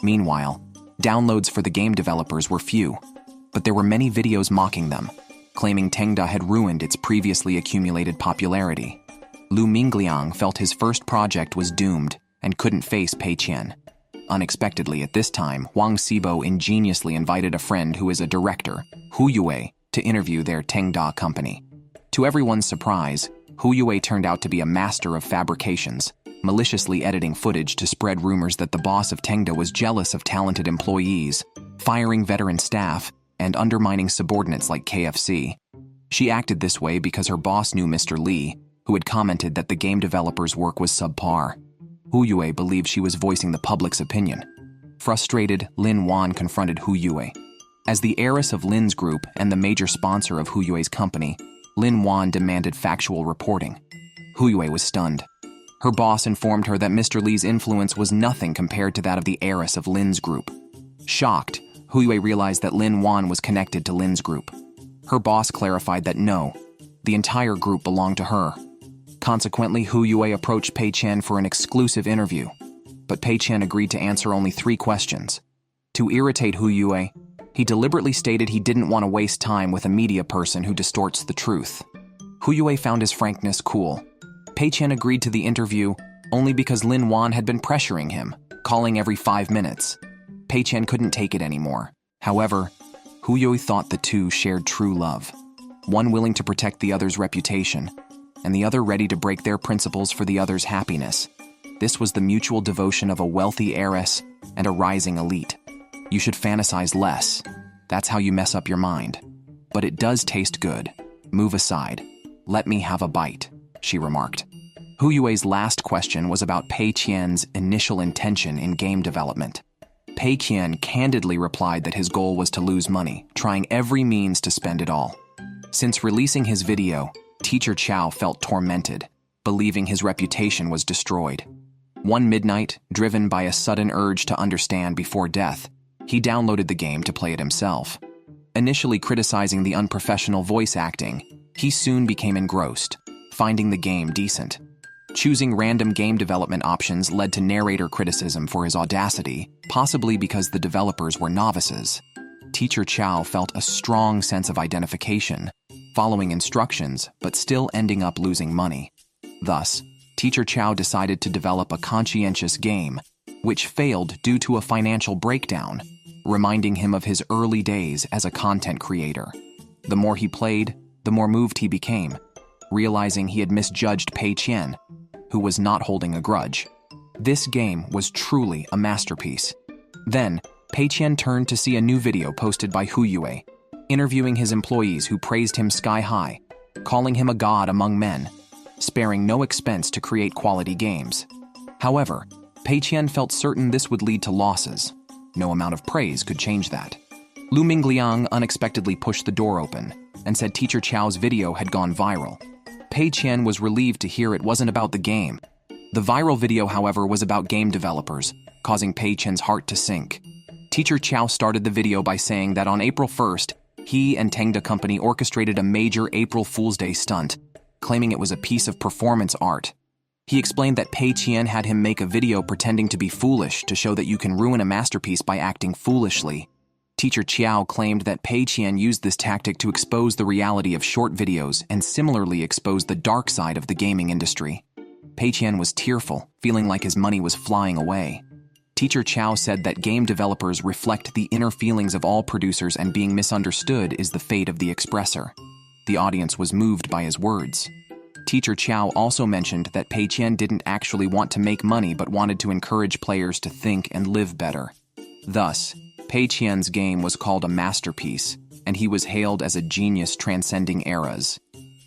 Meanwhile, downloads for the game developers were few, but there were many videos mocking them, claiming Tengda had ruined its previously accumulated popularity. Lu Mingliang felt his first project was doomed and couldn't face Pei Qian. Unexpectedly at this time, Wang Sibo ingeniously invited a friend who is a director, Hu Yue, to interview their Tengda company. To everyone's surprise, Hu Yue turned out to be a master of fabrications, maliciously editing footage to spread rumors that the boss of Tengda was jealous of talented employees, firing veteran staff, and undermining subordinates like KFC. She acted this way because her boss knew Mr. Li, who had commented that the game developer's work was subpar. Hu Yue believed she was voicing the public's opinion. Frustrated, Lin Wan confronted Hu Yue. As the heiress of Lin's group and the major sponsor of Hu Yue's company, Lin Wan demanded factual reporting. Hu Yue was stunned. Her boss informed her that Mr. Li's influence was nothing compared to that of the heiress of Lin's group. Shocked, Hu Yue realized that Lin Wan was connected to Lin's group. Her boss clarified that no, the entire group belonged to her. Consequently, Hu Yue approached Pei Qian for an exclusive interview, but Pei Qian agreed to answer only 3 questions. To irritate Hu Yue, he deliberately stated he didn't want to waste time with a media person who distorts the truth. Hu Yue found his frankness cool. Pei Qian agreed to the interview only because Lin Wan had been pressuring him, calling every 5 minutes. Pei Qian couldn't take it anymore. However, Hu Yue thought the two shared true love, one willing to protect the other's reputation, and the other ready to break their principles for the other's happiness. This was the mutual devotion of a wealthy heiress and a rising elite. You should fantasize less. That's how you mess up your mind. But it does taste good. Move aside. Let me have a bite, she remarked. Hu Yue's last question was about Pei Qian's initial intention in game development. Pei Qian candidly replied that his goal was to lose money, trying every means to spend it all. Since releasing his video, Teacher Chow felt tormented, believing his reputation was destroyed. One midnight, driven by a sudden urge to understand before death, he downloaded the game to play it himself. Initially criticizing the unprofessional voice acting, he soon became engrossed, finding the game decent. Choosing random game development options led to narrator criticism for his audacity, possibly because the developers were novices. Teacher Chow felt a strong sense of identification, following instructions but still ending up losing money. Thus, Teacher Chow decided to develop a conscientious game, which failed due to a financial breakdown, reminding him of his early days as a content creator. The more he played, the more moved he became, realizing he had misjudged Pei Qian, who was not holding a grudge. This game was truly a masterpiece. Then, Pei Qian turned to see a new video posted by Hu Yue, interviewing his employees who praised him sky high, calling him a god among men, sparing no expense to create quality games. However, Pei Qian felt certain this would lead to losses. No amount of praise could change that. Lu Mingliang unexpectedly pushed the door open and said Teacher Chow's video had gone viral. Pei Qian was relieved to hear it wasn't about the game. The viral video, however, was about game developers, causing Pei Qian's heart to sink. Teacher Chow started the video by saying that on April 1st, he and Tengda Company orchestrated a major April Fool's Day stunt, claiming it was a piece of performance art. He explained that Pei Qian had him make a video pretending to be foolish to show that you can ruin a masterpiece by acting foolishly. Teacher Chiao claimed that Pei Qian used this tactic to expose the reality of short videos and similarly expose the dark side of the gaming industry. Pei Qian was tearful, feeling like his money was flying away. Teacher Chiao said that game developers reflect the inner feelings of all producers, and being misunderstood is the fate of the expressor. The audience was moved by his words. Teacher Chiao also mentioned that Pei Qian didn't actually want to make money but wanted to encourage players to think and live better. Thus, Pei Qian's game was called a masterpiece, and he was hailed as a genius transcending eras.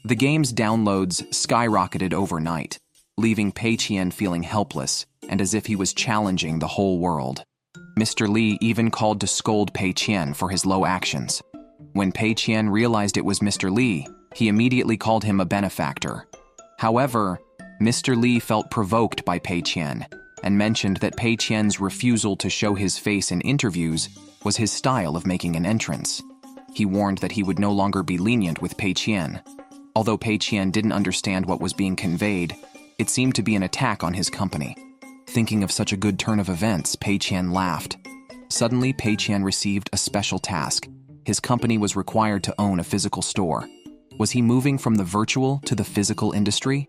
The game's downloads skyrocketed overnight, leaving Pei Qian feeling helpless and as if he was challenging the whole world. Mr. Li even called to scold Pei Qian for his low actions. When Pei Qian realized it was Mr. Li, he immediately called him a benefactor. However, Mr. Li felt provoked by Pei Qian and mentioned that Pei Qian's refusal to show his face in interviews was his style of making an entrance. He warned that he would no longer be lenient with Pei Qian. Although Pei Qian didn't understand what was being conveyed, it seemed to be an attack on his company. Thinking of such a good turn of events, Pei Qian laughed. Suddenly, Pei Qian received a special task. His company was required to own a physical store. Was he moving from the virtual to the physical industry?